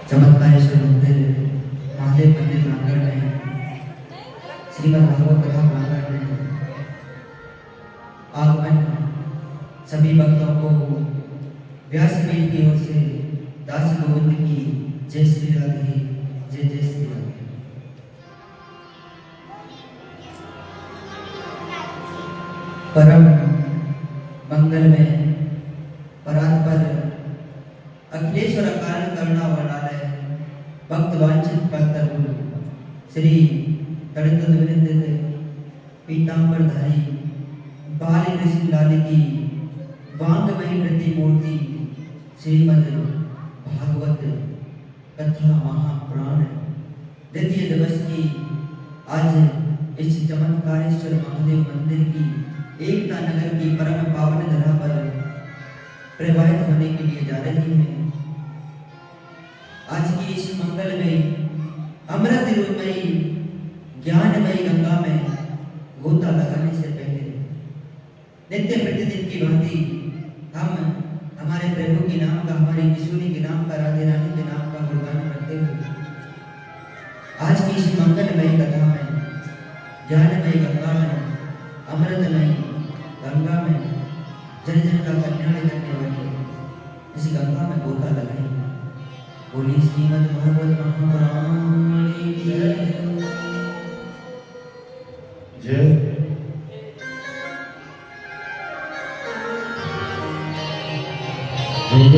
चमत्कारेश्वर मंदिर महादेव मंदिर प्रांगण में श्रीमद् भागवत कथा प्रांगण में आगमन सभी भक्तों को व्यासपीठ की ओर से दास गोविंद की जय श्री राधे, जय जय श्री राधे। परम मंगल में परात्पर अखिलेश्वर कारण करुणा वर्णालय भक्त वांछित भक्तगुरु श्री तड़ित विनिंदित पीतांबरधारी बाल ऋषि लाल की वांगमयी प्रतिमूर्ति श्रीमद् भागवत कथा महापुराण द्वितीय दिवस की आज इस चमत्कारेश्वर महादेव मंदिर की एकता नगर की परम पावन धरा पर प्रवाहित होने के लिए जा रही है। आज की इस मंगलमयी अमृत रूपमयी ज्ञानमयी गंगा में गोता लगाने से पहले नित्य प्रतिदिन की भांति हम हमारे प्रभु के नाम का, हमारी किशोरी के नाम का, राधे रानी के नाम का गुणगान करते हुए आज की इस मंगलमयी कथा में, ज्ञानमयी गंगा में, अमृतमयी गंगा में जन जन का कल्याण करने वाली इस गंगा में गोता लगाएंगे। बोली श्रीमद् भागवत महापुराण की जय। जय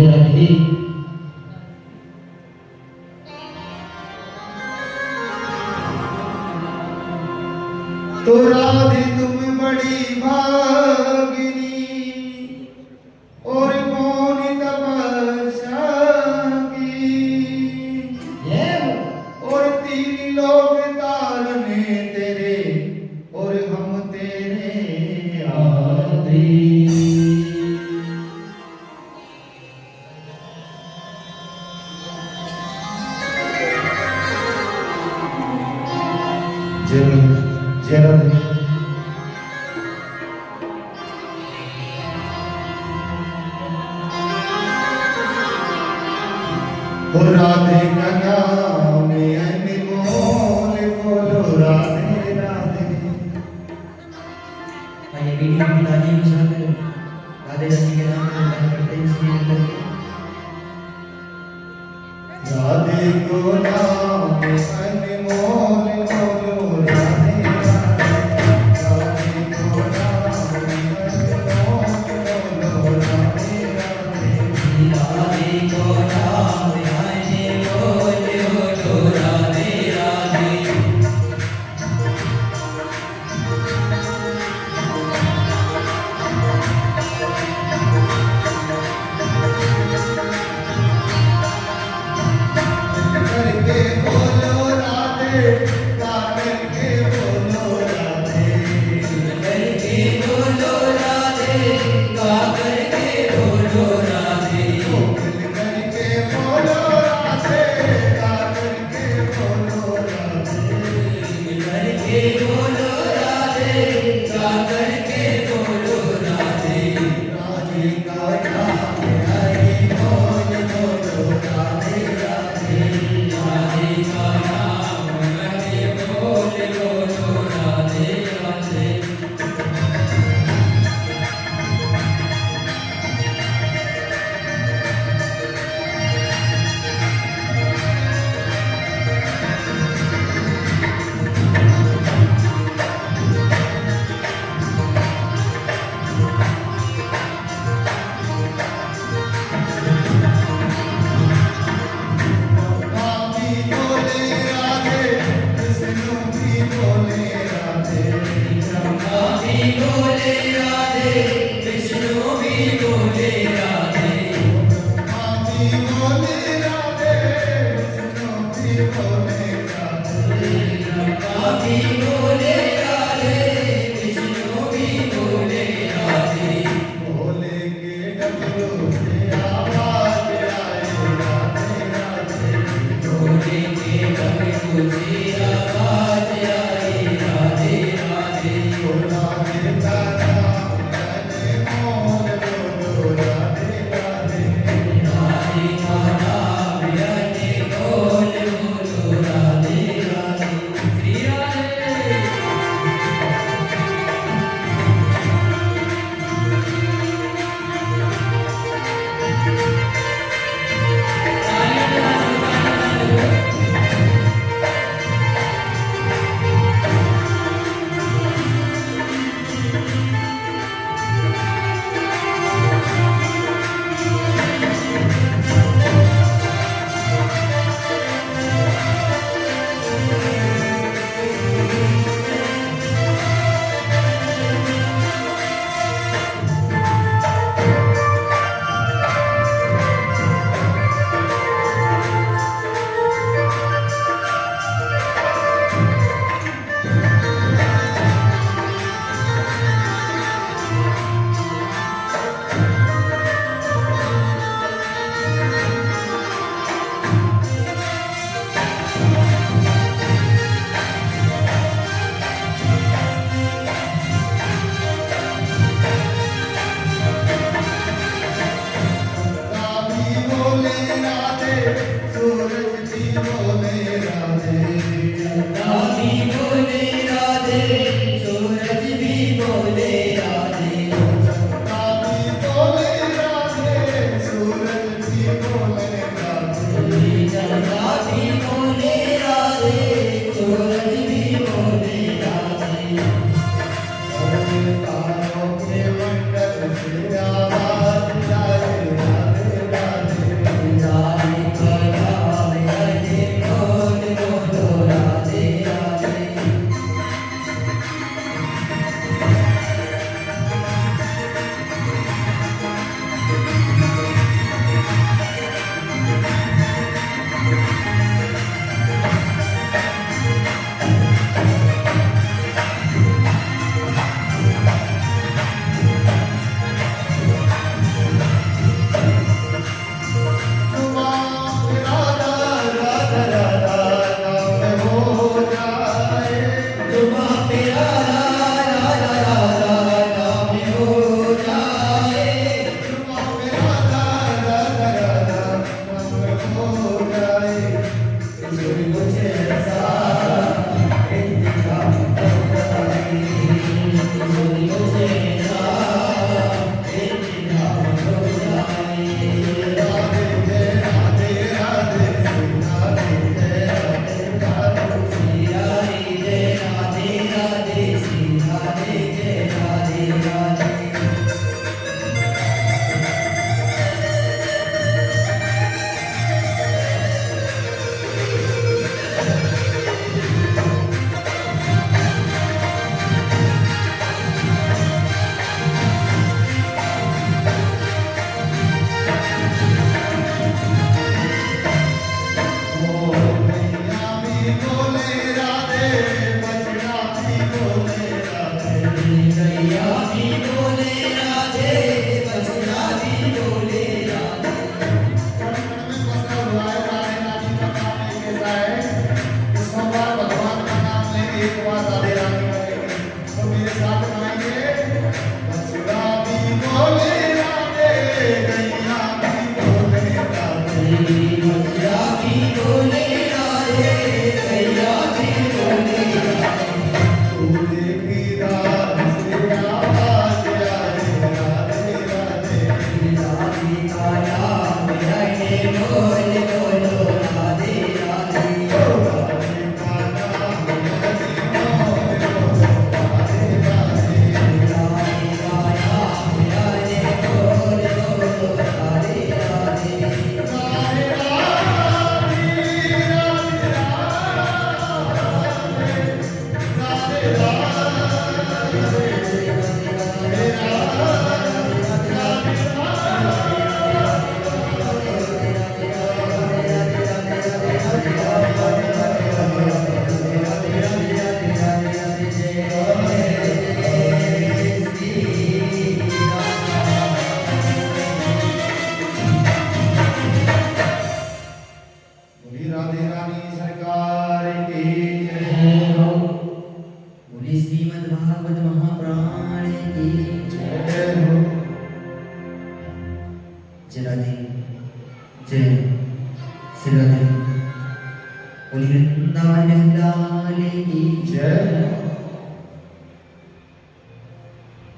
राधे। तो राधे तुम बड़ी भागिनी और कौन तपस्या की, और तीन लोग तारने तेरे और हम तेरे आदि। जय राधे। राधे का नाम अनमोल, बोलो राधे राधे। आइए वीडियो की तालियों के साथ राधे रानी के नाम को गान करते हैं श्री मंदिर के। राधे को नाम अनमोल, बोलो राधे राधे। राधे को नाम अनमोल, बोलो राधे राधे। राधे को नाम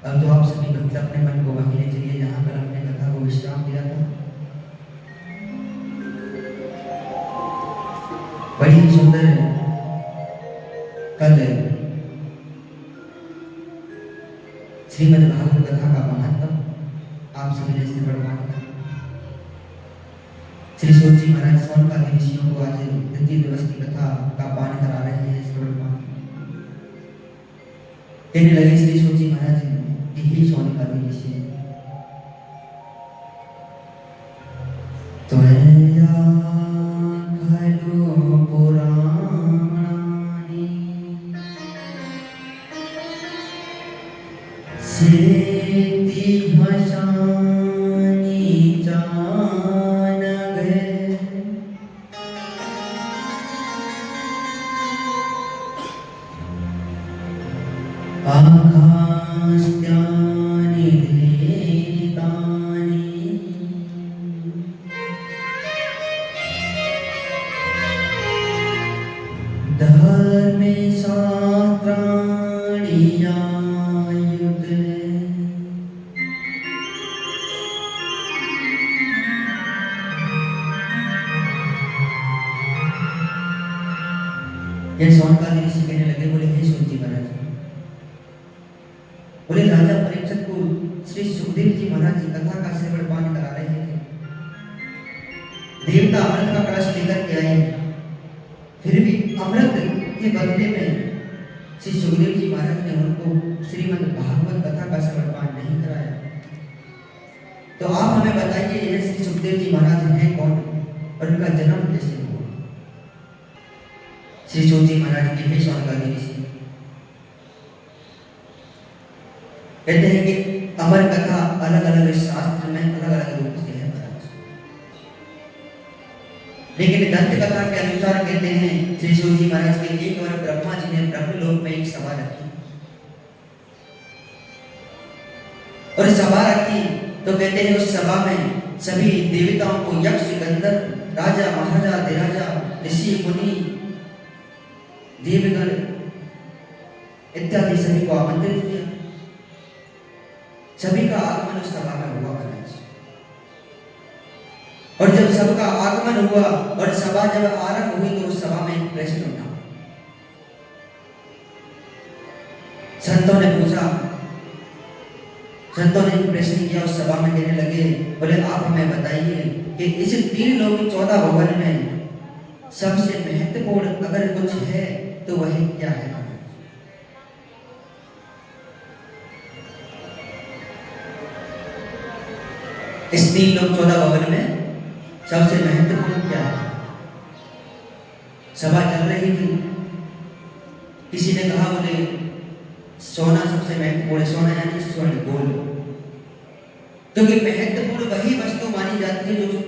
अब तो आप सभी भक्त अपने मन को वहीं ले चलिए जहां पर हमने कथा को विश्राम दिया था। बड़ी ही सुंदर कल श्रीमद् भागवत कथा का महत्व आप सभी ने श्रवण किया। श्री सूत जी महाराज सोनकादि ऋषियों को आज द्वितीय दिवस की कथा का पाठ करा रहे हैं। श्रवण कहने लगे श्री सूत जी महाराज यही सोनकादि ऋषि है। तो सोनकादि ऋषि कहने लगे, बोले हे सूत जी महाराज, बोले राजा परीक्षित को श्री सुखदेव जी महाराज जी कथा का श्रवण पाठ करा रहे थे। देवता अमृत का कलश लेकर के आए, फिर भी अमृत के बदले में श्री सुखदेव जी महाराज ने उनको श्रीमद् भागवत कथा का श्रवण पाठ नहीं कराया। तो आप हमें बताइए यह श्री सुखदेव जी महाराज हैं कौन और उनका जन्म कैसे हुआ? श्री सूत जी महाराज के हे सोनकादि ऋषि कहते हैं कि अमर कथा अलग अलग शास्त्र में अलग अलग रूप से है महाराज, लेकिन दंत कथा के अनुसार कहते हैं श्री सूत जी महाराज के एक बार ब्रह्मा जी ने ब्रह्मलोक में एक सभा रखी, और सभा रखी तो कहते हैं उस सभा में सभी देवताओं को यक्ष गंधर्व राजा महाराजा अधिराजा ऋषि मुनि देवगण इत्यादि सभी को आमंत्रित किया। सभी का आगमन उस सभा में हुआ महाराज, और जब सबका आगमन हुआ और सभा जब आरंभ हुई तो उस सभा में एक प्रश्न उठा। संतों ने पूछा, संतों ने प्रश्न किया उस सभा में, कहने लगे, बोले आप हमें बताइए कि इस 3 लोक 14 भवन में सबसे महत्वपूर्ण अगर कुछ है तो वह क्या है? इस 3 लोक 14 भवन में सबसे महत्वपूर्ण क्या है? सभा चल रही थी, किसी ने कहा बोले सोना सबसे महत्वपूर्ण, सोना यानी स्वर्ण गोल्ड, क्योंकि महत्वपूर्ण वही वस्तु मानी जाती है जो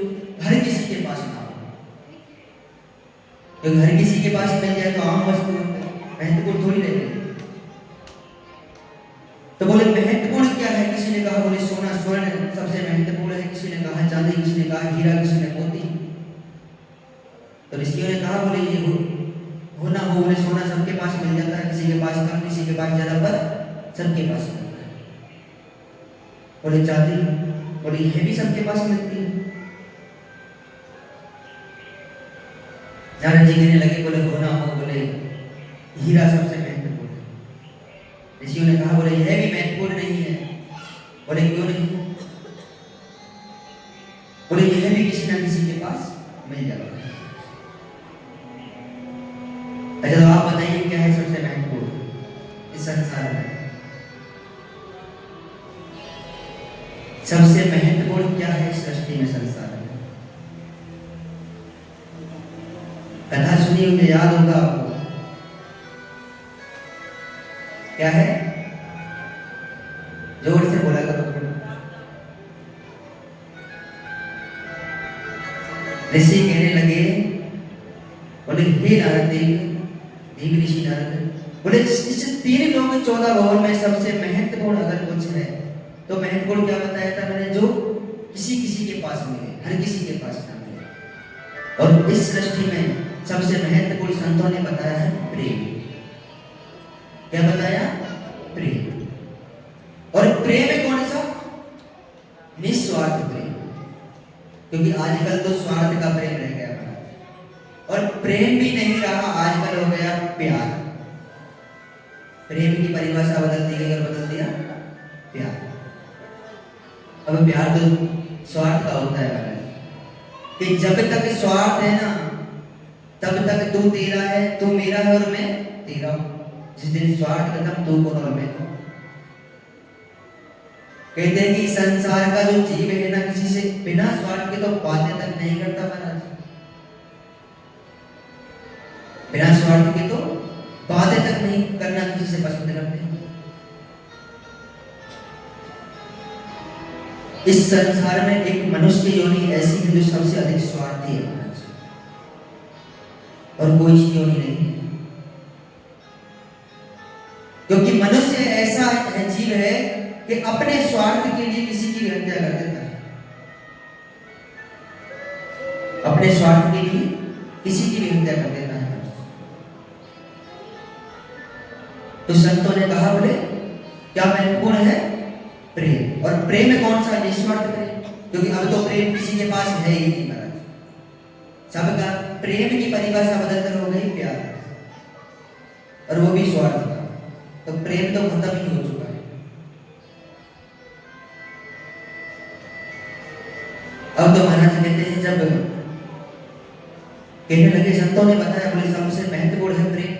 हर किसी के पास ना हो। क्योंकि हर किसी के पास मिल जाए तो आम वस्तु महत्वपूर्ण थोड़ी रहती है। तो बोले महत्वपूर्ण क्या है? किसी ने कहा बोले सोना स्वर्ण सबसे महत्वपूर्ण है, किसी ने कहा चांदी, किसी ने कहा हीरा, किसी ने मोती। तो ऋषियों ने कहा बोले ये हो ना हो, बोले सोना सबके पास मिल जाता है, किसी के पास कम, किसी के पास ज्यादा, पर सबके पास मिलता है। बोले चांदी, बोले यह भी सबके पास मिलती है। नारद जी कहने लगे, बोले हो ना हो, बोले हीरा सबसे महत्वपूर्ण है। ऋषियों ने कहा बोले यह भी महत्वपूर्ण नहीं है। बोले क्यों नहीं? बोले यह भी किसी ना किसी के पास मिल जाता है। अच्छा तो आप बताइए क्या है सबसे महत्वपूर्ण इस संसार में? सबसे महत्वपूर्ण क्या है इस सृष्टि में, संसार में? कथा सुनिए, मुझे याद होगा आपको। क्या है? जोर से बोला करो। ऋषि कहने लगे, बोले हे नारद देव ऋषि नारद, बोले इस 3 लोक 14 भवन में सबसे महत्वपूर्ण अगर कुछ है तो महत्वपूर्ण क्या बताया था मैंने? जो किसी किसी के पास मिले, हर किसी के पास ना मिले। और इस सृष्टि में सबसे महत्वपूर्ण संतों ने बताया है प्रेम। क्या बताया? प्रेम। और प्रेम है कौन सा? निस्वार्थ प्रेम। क्योंकि आजकल तो स्वार्थ का प्रेम रह गया महाराज, और प्रेम भी नहीं रहा, आजकल हो गया प्यार। प्रेम की परिभाषा बदल दी गई और बदल दिया प्यार। अब प्यार तो स्वार्थ का होता है महाराज, कि जब तक स्वार्थ है ना तब तक तू तेरा है, तू मेरा है और मैं तेरा हूं। जिस दिन स्वार्थ खत्म, तू कौन और मैं कौन। कहते हैं कि संसार का जो जीव है ना, किसी से बिना स्वार्थ के तो बातें तक नहीं करता महाराज। बिना स्वार्थ के तो बातें तक नहीं करना किसी से पसंद करते हैं। इस संसार में एक मनुष्य योनि ऐसी है जो सबसे अधिक स्वार्थी है महाराज, और कोई योनि नहीं है। क्योंकि मनुष्य ऐसा है, जीव है कि अपने स्वार्थ के लिए किसी की हत्या कर देता है। अपने स्वार्थ के लिए किसी की भी हत्या कर देता है। तो संतों ने कहा, बोले क्या महत्वपूर्ण है? प्रेम। और प्रेम है कौन सा? निस्वार्थ प्रेम। क्योंकि अब तो प्रेम किसी के पास है ही नहीं महाराज, सबका प्रेम की परिभाषा बदलकर हो गई प्यार, और वो भी स्वार्थ का। तो प्रेम तो खत्म ही हो चुका है। अब तो महाराज कहते हैं, जब कहने लगे, संतों ने बताया, बोले सबसे महत्वपूर्ण है प्रेम।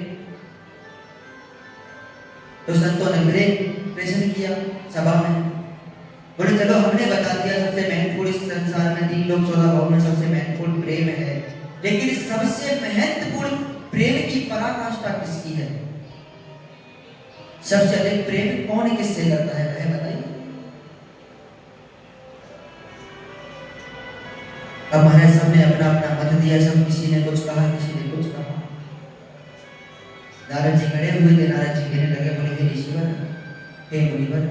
तो संतों ने फिर प्रश्न किया सभा में, बोले चलो हमने बता दिया सबसे महत्वपूर्ण इस संसार में 3 लोक 14 भाव में सबसे महत्वपूर्ण प्रेम है, लेकिन सबसे महत्वपूर्ण प्रेम की पराकाष्ठा किसकी है? सबसे अधिक प्रेम कौन किससे करता है, वह बताइए। अब महाराज सबने अपना अपना मत दिया, सब किसी ने कुछ कहा, किसी ने कुछ कहा। नारद जी खड़े हुए थे, नारद जी कहने लगे, बोले हे ऋषिवर, हे मुनिवर,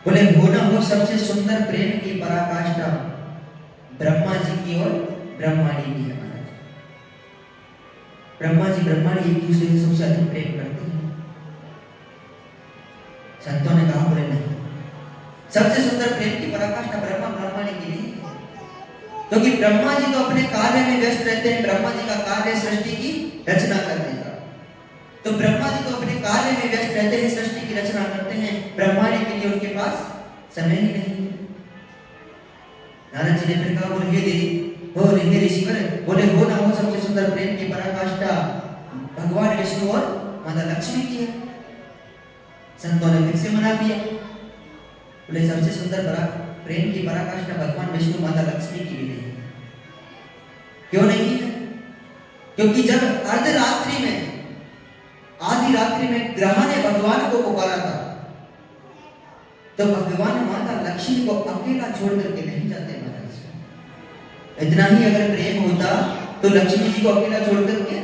बोले हो ना हो सबसे सुंदर प्रेम की पराकाष्ठा ब्रह्मा जी की और ब्रह्माणी की है महाराज। ब्रह्मा जी ब्रह्माणी एक दूसरे से सबसे अधिक प्रेम करते हैं। संतों ने कहा, बोले नहीं, सबसे सुंदर प्रेम की पराकाष्ठा ब्रह्मा ब्रह्माणी की नहीं, क्योंकि ब्रह्मा जी तो अपने कार्य में व्यस्त रहते हैं। ब्रह्मा जी का कार्य सृष्टि की रचना करने का, तो ब्रह्मा जी तो अपने कार्य में व्यस्त रहते हैं, सृष्टि की रचना करते हैं। ब्रह्माणी के लिए उनके पास समय ही नहीं है। नारद जी ने फिर कहा, बोले हे देवी, हो हे ऋषिवर, बोले हो ना हो सबसे सुंदर प्रेम की पराकाष्ठा भगवान विष्णु और माता लक्ष्मी की है। संतों ने फिर से मना दिया, बोले सबसे सुंदर प्रेम की पराकाष्ठा भगवान विष्णु माता लक्ष्मी की भी नहीं है। क्यों नहीं है? क्योंकि जब अर्धरात्रि में, आधी रात्रि में ग्रह ने भगवान को पुकारा था, तो भगवान माता लक्ष्मी को अकेला छोड़ करके नहीं जाते महाराज। इतना ही अगर प्रेम होता तो लक्ष्मी जी को अकेला छोड़ करके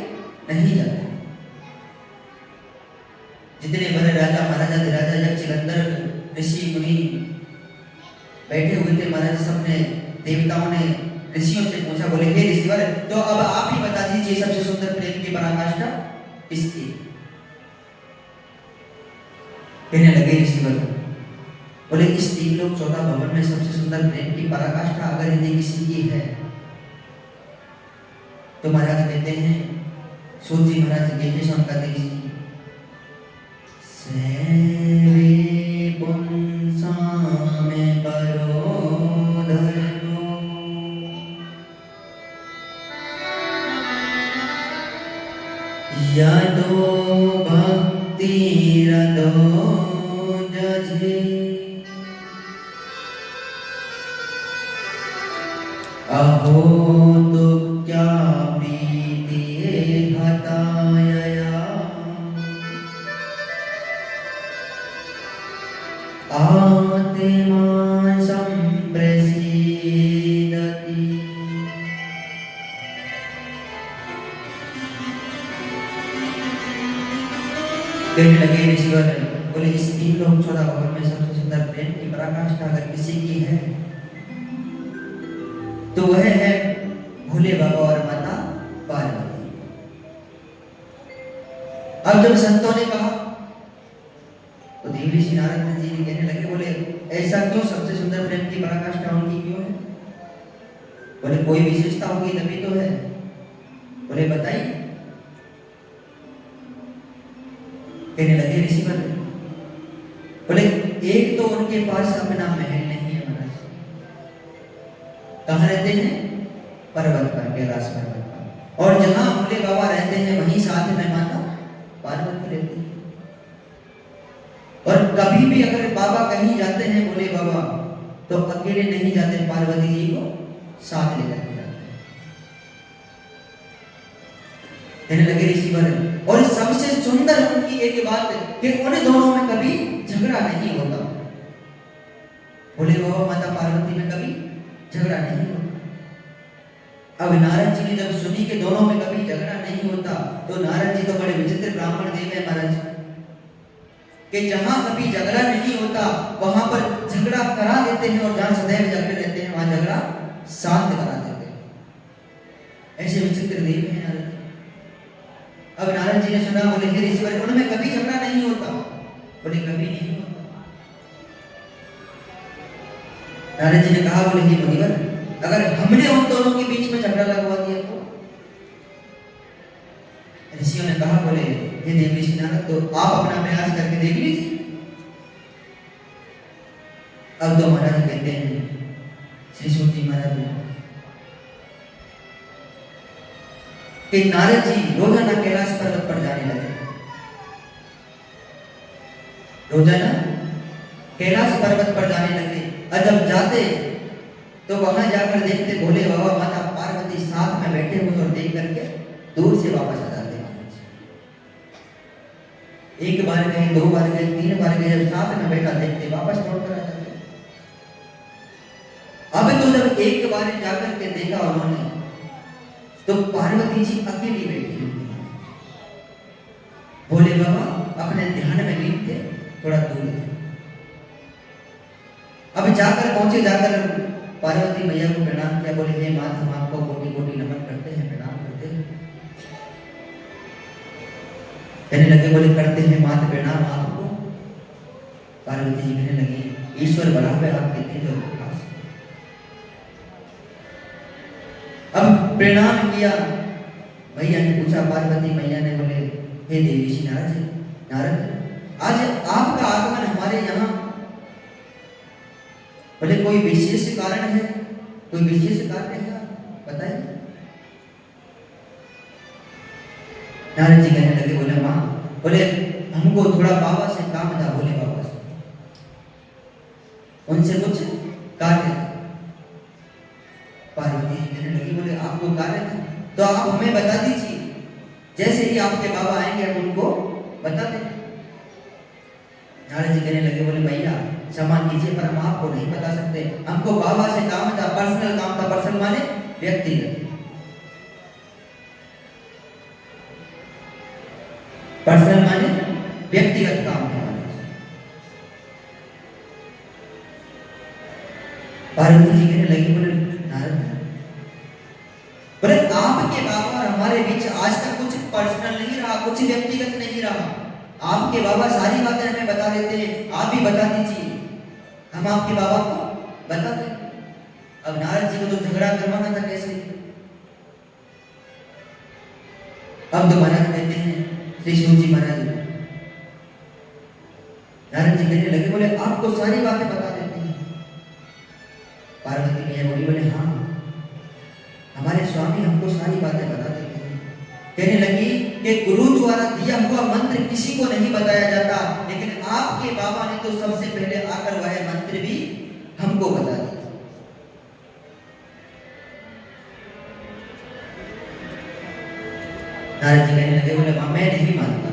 नहीं जाते। जितने बड़े राजा महाराजा राजा यक्ष गंधर्व ऋषि मुनि बैठे हुए थे महाराज, सबने देवताओं ने ऋषियों से पूछा, बोले हे ऋषिवर, तो अब आप ही बता दीजिए सबसे सुंदर प्रेम की पराकाष्ठा किसकी? कहने लगे ऋषिवर, बोले इस 3 लोक 14 भवन में सबसे सुंदर प्रेम की पराकाष्ठा अगर यदि किसी की है तो महाराज कहते हैं, सूत जी महाराज कहते हैं, कहते हैं सेवे पुंसा में परो धर्मो, यदो भक्ति रदो जजे, अहो तो क्या प्रीति हताया, आत्मा संप्रसीदति। कहने लगे ऋषिवर, बोले इस 3 लोक 14 भवन में सबसे सुंदर प्रेम की पराकाष्ठा अगर किसी की है तो वह है भोले बाबा और माता पार्वती। अब अब जब संतों ने कहा तो देव ऋषि नारद जी ने कहने लगे, बोले ऐसा क्यों, सबसे सुंदर प्रेम की पराकाष्ठा उनकी क्यों है? बोले कोई विशेषता होगी तभी तो है। बोले बताइए। कहने लगे ऋषिवर, बोले एक तो उनके पास अपना महल नहीं है महाराज। कहाँ रहते हैं? पर्वत पर, कैलाश पर्वत पर। और जहां भोले बाबा रहते हैं वहीं साथ में माता पार्वती रहती है। और कभी भी अगर बाबा कहीं जाते हैं भोले बाबा तो अकेले नहीं जाते, पार्वती जी को साथ लेकर के जाते हैं। कहने लगे ऋषिवर, और सबसे सुंदर उनकी एक बात है कि उन दोनों में कभी झगड़ा नहीं होता। भोले बाबा माता पार्वती में कभी झगड़ा नहीं होता। अब नारद जी ने जब सुनी कि दोनों में कभी झगड़ा नहीं होता तो नारद जी तो बड़े विचित्र ब्राह्मण देव है महाराज, कि जहां कभी झगड़ा नहीं होता वहां पर झगड़ा करा देते हैं, और जहां सदैव झगड़े रहते हैं वहां झगड़ा शांत करा देते हैं। ऐसे विचित्र देव हैं नारद जी। अब नारद जी ने सुना, बोले हे ऋषिवर, उनमें कभी झगड़ा नहीं होता। बोले कभी नहीं होता। नारद जी ने कहा, बोले हे मुनिवर, अगर हमने उन दोनों के बीच में झगड़ा लगवा दिया तो? ऋषियों ने कहा, बोले हे देव ऋषि नारद, तो आप अपना प्रयास करके देख लीजिए। अब तो महाराज कहते हैं, श्री सूत महाराज कि नारद जी रोजाना कैलाश पर्वत पर जाने लगे। रोजाना कैलाश पर्वत पर जाने लगे, और जब जाते तो वहां जाकर देखते भोले बाबा माता पार्वती साथ में बैठे हुए, और देख करके दूर से वापस आ जाते। एक बार गए, दो बार गए, तीन बार गए, जब साथ में बैठा देखते वापस लौट कर आ जाते। अब तो जब एक बार जाकर के देखा उन्होंने तो पार्वती जी अकेली बैठी हुई थी। भोले बाबा अपने ध्यान में लीन थे, थोड़ा दूर थे। अब जाकर पहुंचे, जाकर पार्वती मैया को प्रणाम किया। बोले हे माता, हम आपको कोटि कोटि नमन करते हैं, प्रणाम करते हैं। कहने लगे, बोले करते हैं माता प्रणाम आपको। पार्वती जी कहने लगी, ईश्वर बड़ा है आपके तेज और प्रकाश। अब प्रणाम किया। मैया ने पूछा, पार्वती मैया ने, बोले हे देवी ऋषि नारद, आज आपका आगमन हमारे यहाँ, बोले कोई विशेष कारण है? कोई विशेष कारण है बताइए। नारद जी कहने लगे, बोले माँ, बोले हमको थोड़ा बाबा से काम था, भोले बाबा से, उनसे कुछ कार्य था। पार्वती जी कहने लगी, बोले आपको कार्य था तो आप हमें बता दीजिए, जैसे ही आपके बाबा आएंगे हम उनको बता दें। नारद जी कहने लगे, बोले भैया क्षमा कीजिए पर हम आपको नहीं बता सकते, हमको बाबा से काम था, पर्सनल काम था। पर्सनल माने व्यक्तिगत, पर्सनल माने व्यक्तिगत काम था। पार्वती जी कहने लगी, बोले नारद, बोले आपके बाबा और हमारे बीच आज तक कुछ पर्सनल नहीं रहा, कुछ व्यक्तिगत नहीं रहा। आपके बाबा सारी बातें हमें बता देते हैं, आप भी बता दीजिए, हम आपके बाबा को बता दें। अब नारद जी को तो झगड़ा करवाना था कैसे? अब तो महाराज कहते हैं, श्री शिव जी महाराज, नारद जी कहने लगे, बोले आपको सारी बातें बता देते हैं। पार्वती मैया बोली, बोले हाँ, हमारे स्वामी हमको सारी बातें बता देते हैं। कहने लगी कि गुरु द्वारा दिया हुआ मंत्र किसी को नहीं बताया जाता, लेकिन आपके बाबा ने तो सबसे पहले आकर वह मंत्र भी हमको बता दिया। नारद जी कहने लगे, बोले मां मैं नहीं मानता।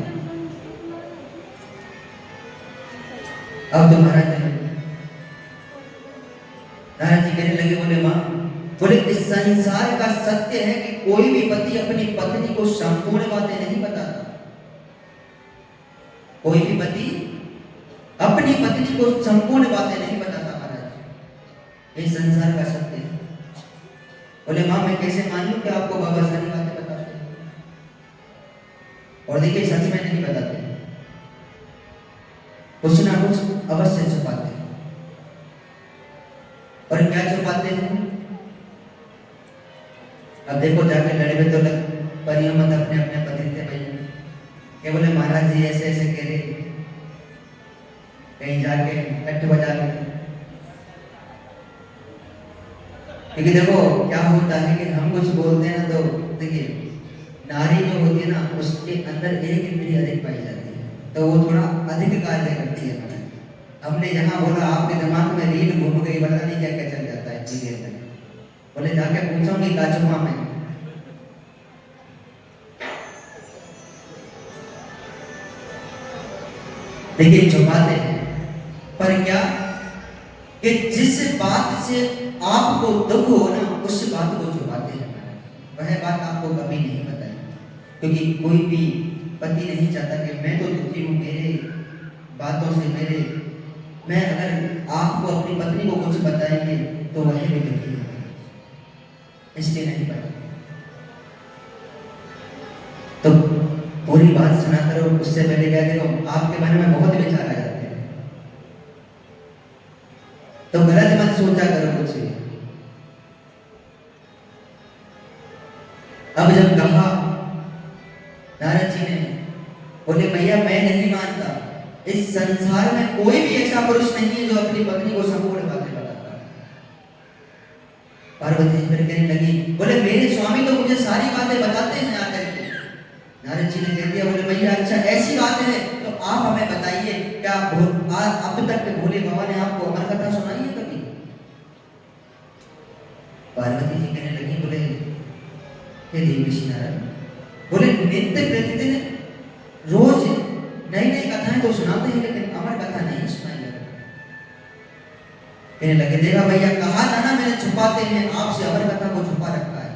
अब तो महाराज नारद जी कहने लगे, बोले मां, बोले इस संसार का सत्य है कि कोई भी पति अपनी पत्नी को संपूर्ण बातें नहीं बताता। कोई भी पति अपनी पत्नी को संपूर्ण बातें नहीं बताता महाराज, ये संसार का सत्य है। बोले मां मैं कैसे मान लूं कि आपको बाबा सारी बातें बताते हैं? और देखिए सच में नहीं बताते। कुछ ना कुछ अवश्य छुपाते हैं। और क्या छुपाते हैं? अब देखो जाके लड़े में तो परियों मत अपने अपने पति थे भाई, क्या बोले महाराज जी ऐसे ऐसे कह रहे, कहीं जाके कट्ट बजा ले। क्योंकि देखो क्या होता है कि हम कुछ बोलते हैं ना, तो देखिए नारी जो होती है ना उसके अंदर एक इंद्रिय अधिक पाई जाती है, तो वो थोड़ा अधिक कार्य करती है। हमने यहाँ बोला आपके दिमाग में रील घूम गई, पता नहीं क्या क्या चल जाता है इतनी देर तक। बोले जाके पूछूंगी काजुमा में। देखिए छुपाते हैं, पर क्या कि जिस बात से आपको दुख हो ना उस बात को छुपाते हैं, वह बात आपको कभी नहीं बताई। क्योंकि कोई भी पति नहीं चाहता कि मैं तो दुखी हूँ मेरे बातों से, मैं अगर आपको अपनी पत्नी को कुछ बताएंगे तो वह भी दुखी होगा, इसलिए नहीं बताते। तो पूरी बात सुना करो, उससे पहले क्या देखो आपके मन में बहुत विचार आ जाते हैं, तो गलत मत सोचा करो कुछ भी। अब जब कहा नारद जी ने, बोले भैया मैं नहीं मानता, इस संसार में कोई भी ऐसा पुरुष नहीं है जो अपनी पत्नी को संपूर्ण बातें बताता है। पार्वती जी फिर कहने लगी, बोले मेरे स्वामी तो मुझे सारी बातें बताते हैं आकर के। नारद जी ने कह दिया, बोले भैया अच्छा ऐसी बात है तो आप हमें बताइए, क्या अब तक भोले बाबा ने आपको अमर कथा सुनाई है कभी? पार्वती जी कहने लगी, बोले हे देवी नारायण, बोले नित्य प्रतिदिन रोज नई नई कथाएं तो सुनाते हैं लेकिन अमर कथा नहीं सुनाई जाती। कहने लगे देखा भैया कहा था ना मैंने छुपाते हैं, आपसे अमर कथा को छुपा रखा है।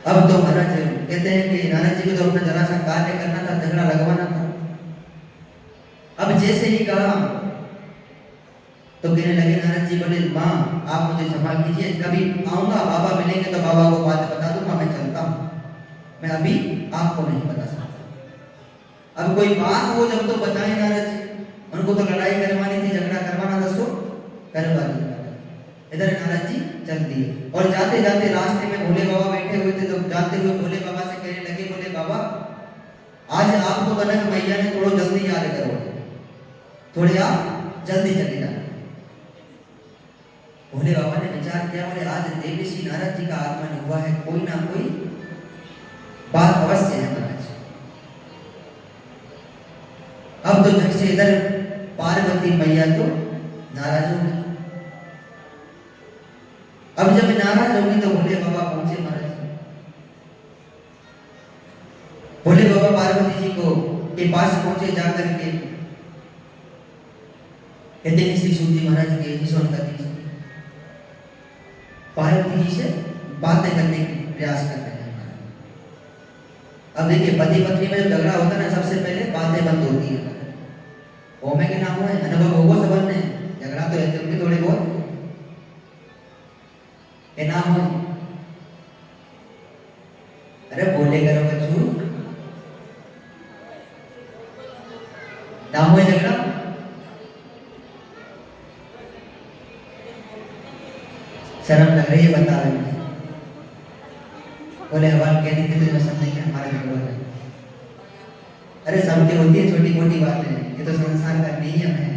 अब तो महाराज कहते हैं कि नारद जी को तो अपना जरा सा कार्य करना था, झगड़ा लगवाना था। अब जैसे ही कहा तो कहने लगे नारद जी, बोले माँ आप मुझे क्षमा कीजिए, कभी आऊंगा बाबा मिलेंगे तो बाबा को बात बता दूंगा, मैं चलता हूँ, मैं अभी आपको नहीं बता सकता। अब कोई बात हो जब तो बताए नारद जी, उनको तो लड़ाई करवानी थी, झगड़ा करवाना था, सो करवा दिया। इधर नारद जी चल दिए और जाते जाते रास्ते में भोले बाबा बैठे हुए थे, तो जाते हुए भोले बाबा से कहने लगे, बोले बाबा आज आपको कनक मैया ने थोड़ा जल्दी याद करो, थोड़े आप जल्दी चले जाना। भोले बाबा ने विचार किया, बोले आज देवी श्री नारद जी का आगमन हुआ है, कोई ना कोई बात अवश्य है महाराज। अब तो झट से इधर पार्वती मैया तो नाराज हो गई। अब जब नाराज हो गई तो भोले बाबा पहुंचे महाराज। भोले बाबा पार्वती जी को के पास पहुंचे, जाकर के कहते हैं श्री सूत जी महाराज के सोनकती पार्वती जी से बातें करने की प्रयास कर रहे हैं। अब देखिए पति पत्नी में जब झगड़ा होता है ना, सबसे पहले बातें बंद होती है। ओमे के नाम हुए अनुभव होगा सब ने, झगड़ा तो रहते होंगे थोड़े बहुत, ये नाम हुए अरे बोले करो बच्चू, नाम हुए झगड़ा। शर्म लग रही है बता रहे हैं। बोले हवा कहने के लिए समझे कि हमारे झगड़ा है। अरे सबकी होती है छोटी मोटी बातें, ये तो संसार का नियम है।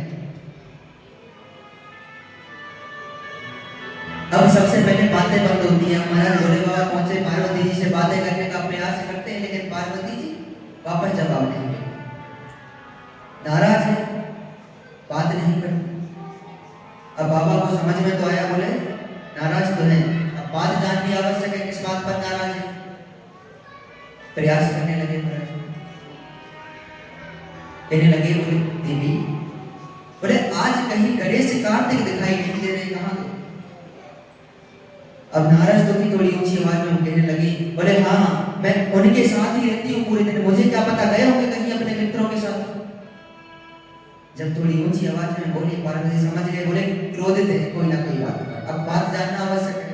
अब सबसे पहले बातें बंद होती है। महाराज भोले बाबा पहुंचे, पार्वती जी से बातें करने का प्रयास करते हैं, लेकिन पार्वती जी वापस जवाब नहीं देती, नाराज है, बात नहीं करती। अब बाबा को समझ में तो आया, बोले नाराज तो है, अब बात जाननी आवश्यक है, किस बात पर नाराज है। प्रयास करने लगे महाराज, कहने लगे, बोले देवी, बोले आज कहीं गणेश कार्तिक दिखाई नहीं दे रहे, कहाँ गए? अब नाराज तो की थोड़ी ऊंची आवाज में कहने लगी, बोले हाँ मैं उनके साथ ही रहती हूँ पूरे दिन, मुझे क्या पता गए होंगे कहीं अपने मित्रों के साथ। जब थोड़ी ऊंची आवाज में बोली, पार्वती समझ गए, बोले क्रोधित है कोई ना कोई बात, अब बात जानना आवश्यक है।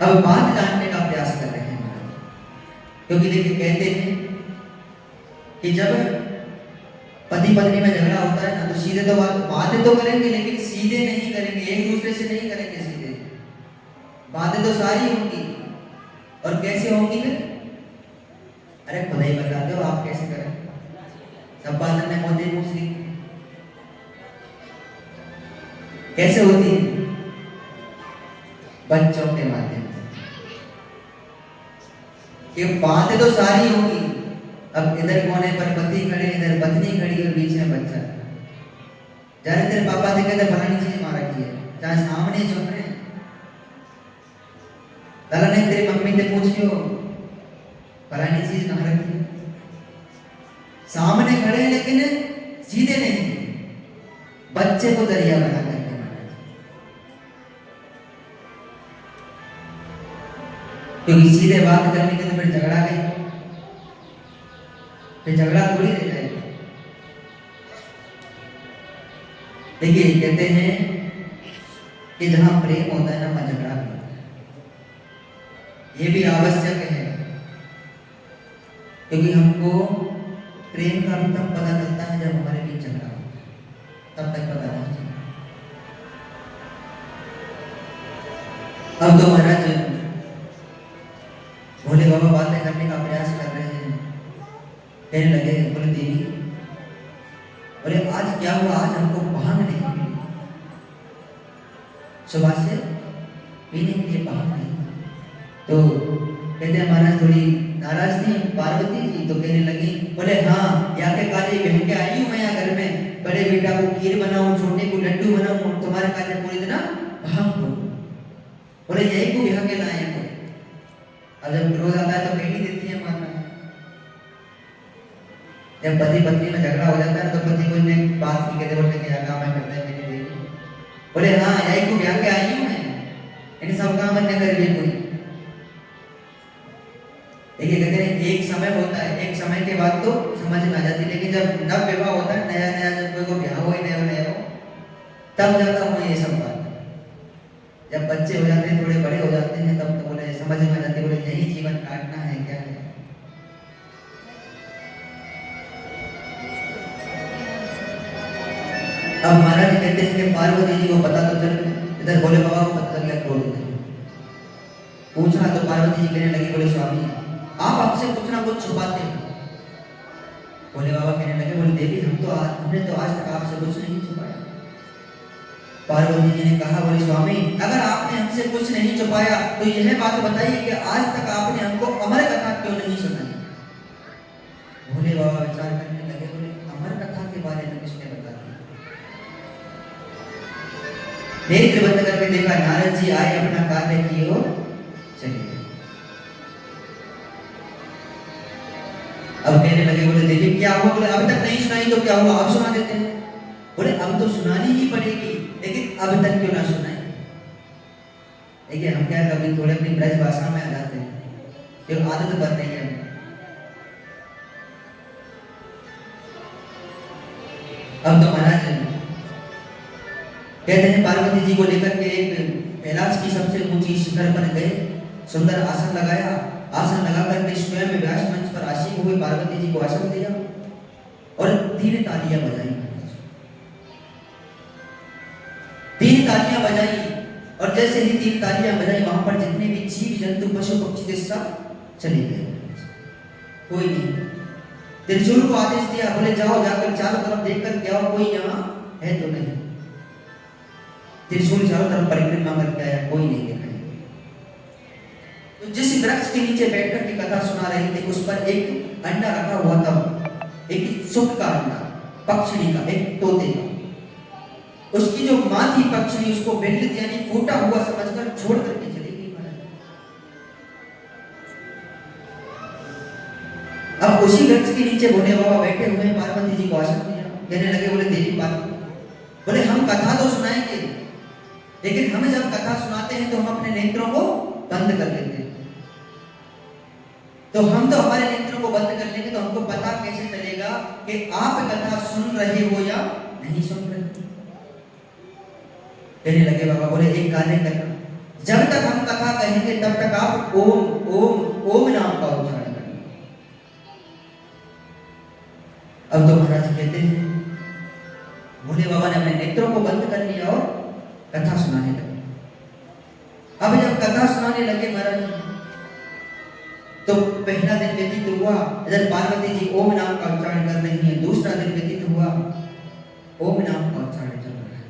अब बात जानने का प्रयास कर रहे हैं महाराज, क्योंकि देखिए कहते हैं कि जब पति पत्नी में झगड़ा होता है ना तो सीधे तो बातें तो करेंगे लेकिन सीधे नहीं करेंगे, एक दूसरे से नहीं करेंगे सीधे, बातें तो सारी होंगी। और कैसे होंगी फिर? अरे खुदा ही बताते हो आप कैसे करें, सब बातें मैं मोदी पूछ ली कैसे होती है? बच्चों के माध्यम से। ये बातें तो सारी होंगी, अब इधर कोने पर पति खड़े, इधर पत्नी खड़ी और बीच में बच्चा। जाने तेरे पापा से कहते फलानी चीज मारा की है, चाहे सामने सुन रहे दादा ने तेरी मम्मी से पूछियो फलानी चीज कहाँ रखी है, सामने खड़े लेकिन सीधे नहीं, बच्चे को जरिया बना करके। क्योंकि सीधे बात करने के तो फिर झगड़ा गई, फिर झगड़ा थोड़ी रह जाएगा। देखिए कहते हैं कि जहां प्रेम होता है ना वहां झगड़ा भी होता है, ये भी आवश्यक है। क्योंकि हमको प्रेम का भी तब पता चलता है जब हमारे बीच झगड़ा होता है, तब तक पता नहीं चलता। अब तो महाराज भोले बाबा बातें करने का प्रयास कर रहे हैं, कहने लगे बोले देवी, बोले आज क्या हुआ, आज हमको भांग नहीं मिली, सुबह से पीने के लिए भांग नहीं। तो कहते हैं महाराज थोड़ी नाराज थी पार्वती जी, तो कहने लगी बोले हाँ यहाँ के काले बहन के आई हूँ मैं यहाँ घर में, बड़े बेटा को खीर बनाऊं, छोटे को लड्डू बनाऊं, तुम्हारे काले पूरी दिन भांग बोलो। बोले यही को यहाँ के लाए हैं, और जब क्रोध आता है तो कह ही देती है माता। जब पति पत्नी में झगड़ा हो जाता है तो पति को ने बात की कहते बोलते क्या काम है करता है मेरी देवी, बोले हाँ यही को ब्याह के आई हूँ मैं, इन सब काम न करिए कोई। देखिए कहते हैं एक समय होता है, एक समय के बाद तो समझ में आ जाती है, लेकिन जब नव विवाह होता है, नया नया जब कोई को ब्याह हो ही नया हो तब जाता हूँ ये सब बात। जब बच्चे हो जाते हैं, थोड़े बड़े हो जाते हैं, तब तो बोले समझ में आ जाती है, बोले यही जीवन काटना है क्या है। अब महाराज कहते हैं कि पार्वती जी को पता तो चल गया, इधर भोले बाबा को पता चल गया क्रोध है। पूछा तो पार्वती जी कहने लगी बोले स्वामी आप आपसे कुछ ना कुछ छुपाते हो। भोले बाबा कहने लगे बोले देवी हमने तो आज तक आपसे कुछ नहीं छुपाया। पार्वती जी ने कहा बोले स्वामी अगर आपने हमसे कुछ नहीं छुपाया तो यह बात बताइए कि आज तक आपने हमको अमर कथा क्यों नहीं सुनाई। भोले बाबा विचार करने लगे बोले अमर कथा के बारे में किसने बता दिया। नेत्र बंद करके देखा नारद जी आए, अपना कार्य किए और चले गए। अब कहने लगे बोले देवी क्या हुआ, बोले अभी तक नहीं सुनाई तो क्या हुआ अब सुना देते हैं। बोले अब तो सुनानी ही पड़ेगी, लेकिन अब तक क्यों ना सुनाए। देखिए हम क्या कभी थोड़े अपनी ब्रज भाषा में आ जाते हैं, फिर आदत बन रही है। अब तो महाराज कहते हैं पार्वती जी को लेकर के एक कैलाश की सबसे ऊंची शिखर पर गए, सुंदर आसन लगाया, आसन लगा करके स्वयं व्यास मंच पर आसीन हुए, पार्वती जी को आसन दिया और 3 तालियां बजाई। 3 तालियां बजाई और जैसे ही 3 तालियां बजाई वहां पर जितने भी जीव जंतु पशु पक्षी थे सब चले गए, कोई नहीं। त्रिशूल को आदेश दिया बोले जाओ जाकर चारों तरफ देखकर क्या हो कोई यहाँ है तो नहीं। त्रिशूल चारों तरफ परिक्रमा करके आया, कोई नहीं देखा। तो जिस वृक्ष के नीचे बैठकर की कथा सुना रहे थे उस पर एक अंडा रखा हुआ था, एक सुख का अंडा, पक्षी का, एक तोते का। उसकी जो मां थी पक्षी उसको वेल्लित यानी फूटा हुआ समझकर छोड़ करके चली गई। अब उसी वृक्ष के नीचे भोले बाबा बैठे हुए, पार्वती जी को आसन दिया, कहने लगे बोले देवी पार्वती, बोले हम कथा तो सुनाएंगे लेकिन हम जब कथा सुनाते हैं तो हम अपने नेत्रों को बंद कर लेते हैं। तो हम तो हमारे नेत्रों को बंद कर लेंगे तो हमको पता कैसे चलेगा कि आप कथा सुन रहे हो या नहीं सुन रहे। कहने लगे बाबा बोले एक कार्य करना, जब तक हम कथा कहेंगे तब तक आप ओम ओम ओम नाम का उच्चारण करना। अब तो महाराज कहते हैं भोले बाबा ने अपने नेत्रों को बंद कर लिया और कथा सुनाने लगे। अब जब कथा सुनाने लगे महाराज तो पहला दिन व्यतीत हुआ, जब पार्वती जी ओम नाम का उच्चारण कर रही है। दूसरा दिन व्यतीत हुआ, ओम नाम का उच्चारण चल रहा है।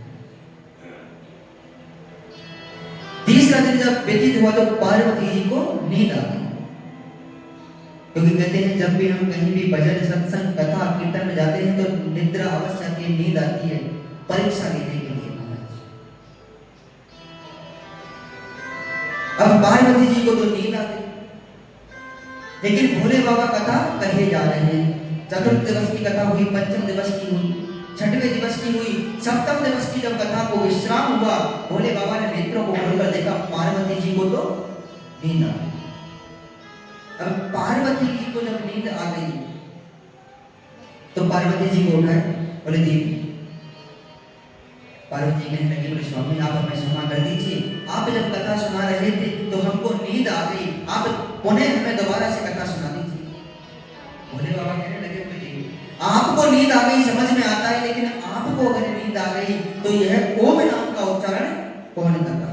तीसरा दिन जब व्यतीत हुआ तो पार्वती जी को नींद आ गई, क्योंकि कहते हैं जब भी हम कहीं भी भजन सत्संग कथा कीर्तन में जाते हैं तो निद्रा अवश्य आती है, नींद आती है परीक्षा लेने के लिए महाराज। अब पार्वती जी को तो नींद आ गई, लेकिन भोले बाबा कथा कहे जा रहे हैं। चतुर्थ दिवस की कथा हुई, पंचम दिवस की हुई, छठवें दिवस की हुई, सप्तम दिवस की जब कथा को विश्राम हुआ, भोले बाबा ने नेत्रों को खोलकर देखा, पार्वती जी को तो नींद आ गई। अब पार्वती जी को जब नींद आ गई तो पार्वती जी को उठाए, बोले देवी। पार्वती कहने लगी, बोले स्वामी आप हमें क्षमा कर दीजिए, आप जब कथा सुना रहे थे तो हमको नींद आ गई, आप पुनः हमें दोबारा से कथा सुना दीजिए। भोले बाबा कहने लगे, बोले देवी आपको नींद आ गई समझ में आता है, लेकिन आपको अगर नींद आ गई तो यह ओम नाम का उच्चारण कौन कर रहा?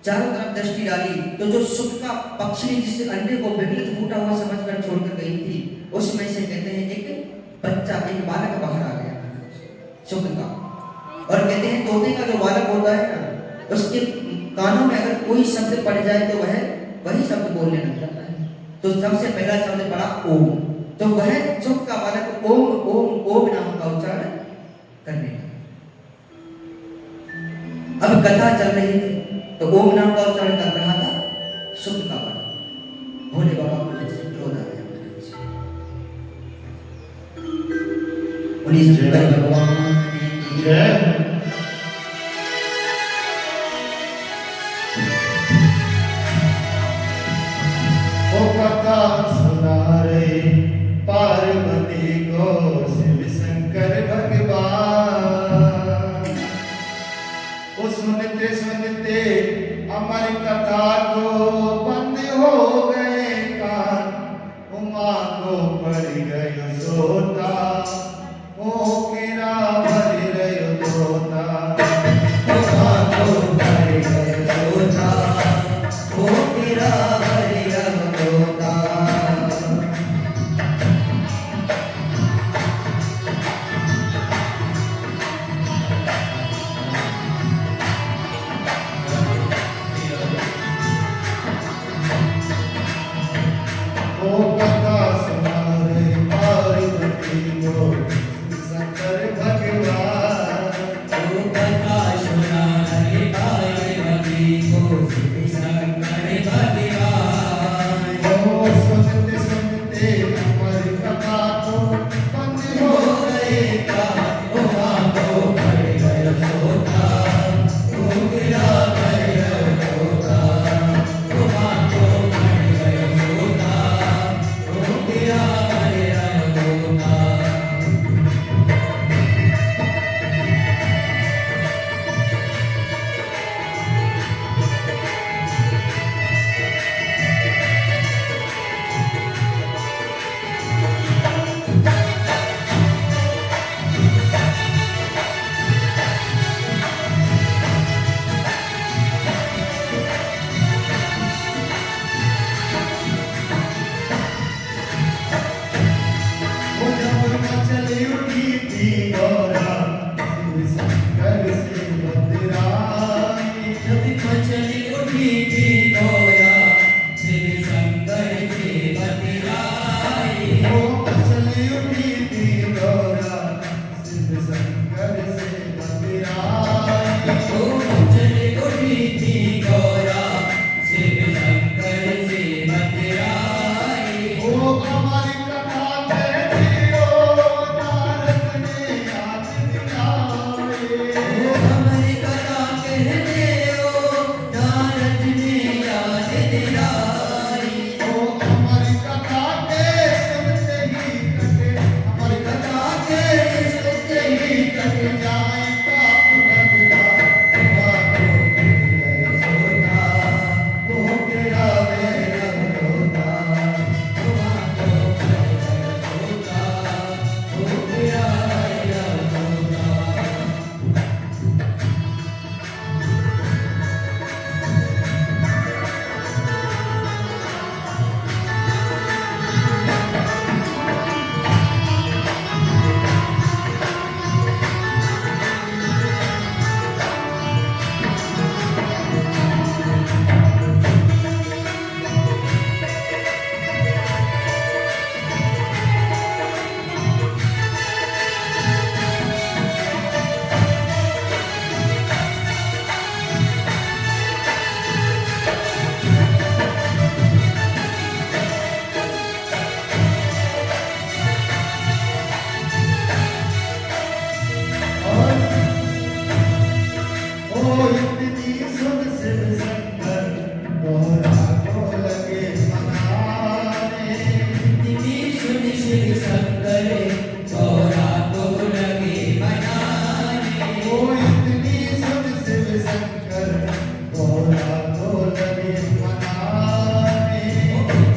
चारों तरफ दृष्टि डाली तो जो सुख का पक्षी जिस अंडे को विकलित फूटा हुआ समझकर छोड़कर गई थी, उसमें से कहते हैं एक बच्चा, एक बालक बाहर आ गया सुख का। और कहते हैं तोते का जो बालक होता है ना, उसके कानों में अगर कोई शब्द पड़ जाए तो वह वही शब्द बोलने लग जाता है। तो सबसे पहला शब्द पड़ा ओम, तो वह सुख का बालक ओम ओम ओम नाम का उच्चारण करने लगा। अब कथा चल रही थी तो ओम नाम का उच्चारण कर रहा था सुख का बालक। भोले बाबा को जैसे क्रोध आ गया महाराज। पुलिस भगवान जय कथा सुना रे पार्वती को शिव शंकर भगवान। वो सुनते सुनते अमर कथा को बंद हो गए कान, उमा को पड़ गयो सोता, ओ किरा भर रयो तोता। उमा को पड़ गयो सोता, ओ किरा भर रयो तोता। ओ कथा सुना रे पार्वती को शंकर भगवान। ओ कथा सुना रे पार्वती को शिव शंकर भगवान।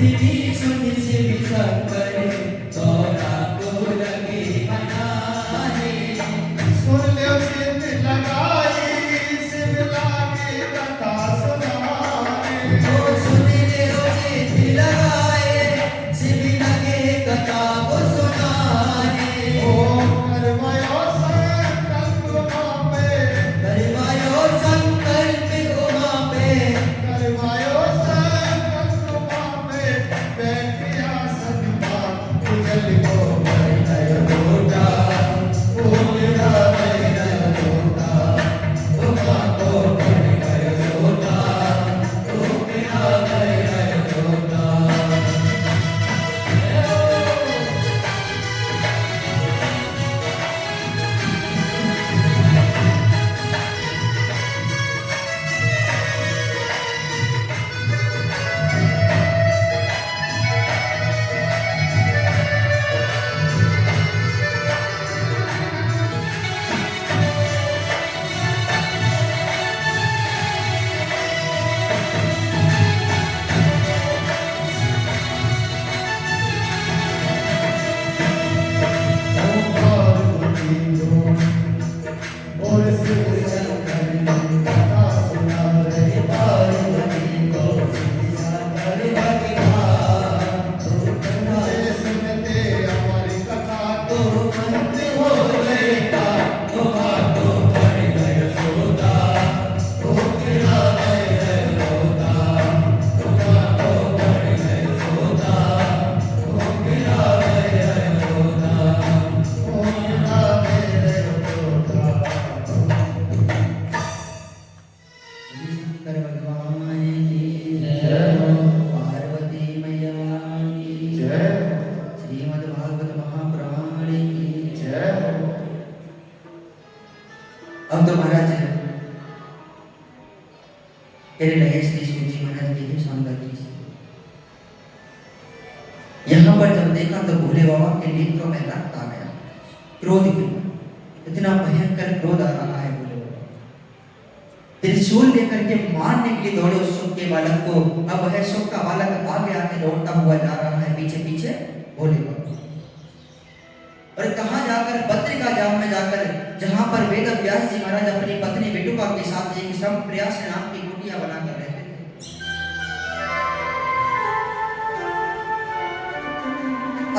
पृथ्वी सुन शिव शंकर गौरा को लगे मनाने। सुन लो चित लगाई शिव लागे कथा सुनाए। ओ सुन लो चित लगाए शिव लगे कथा को सुनाने। ओ करवायो संकल्प मापे, करवायो संकल्प उमा पे, करवायो संकल्प मापे, बैठिया सदमा उजल को हर लोटा पूरा मेरा लोटा। उमा को बढ़ कर सोता, तो मेरा मेरा लोटा। और शिव शंकर कथा सुना रहे। पार्वती को शंकर भगवान, सुनते सुनते हमारी कथा तो अंत हो गए का, उमा को बढ़ कर सोता, तो मेरा मेरा लोटा। उमा को बढ़ कर सोता, तो मेरा मेरा लोटा। पूरा मेरे लोटा। शंकर भगवान की जय हो। पार्वती मैया की जय हो। श्रीमद् भागवत महापुराण की जय हो। अब तो महाराज कहने लगे श्री सूत जी महाराज के स्वागत की। यहाँ पर जब देखा तो भोले बाबा के नेत्रों में रक्त आ गया, क्रोध की, इतना भयंकर क्रोध आ रहा है भोले बाबा। त्रिशूल लेकर के मारने के लिए दौड़े उस सुख के बालक को। अब वह सुख का बालक आगे आगे दौड़ता हुआ जा रहा है, पीछे पीछे भोले बाबा। और कहाँ जाकर बद्रिका जाम में जाकर, जहां पर वेद व्यास जी महाराज अपनी पत्नी बेटुका के साथ एक श्रम प्रयास नाम की कुटिया बनाकर रहते थे।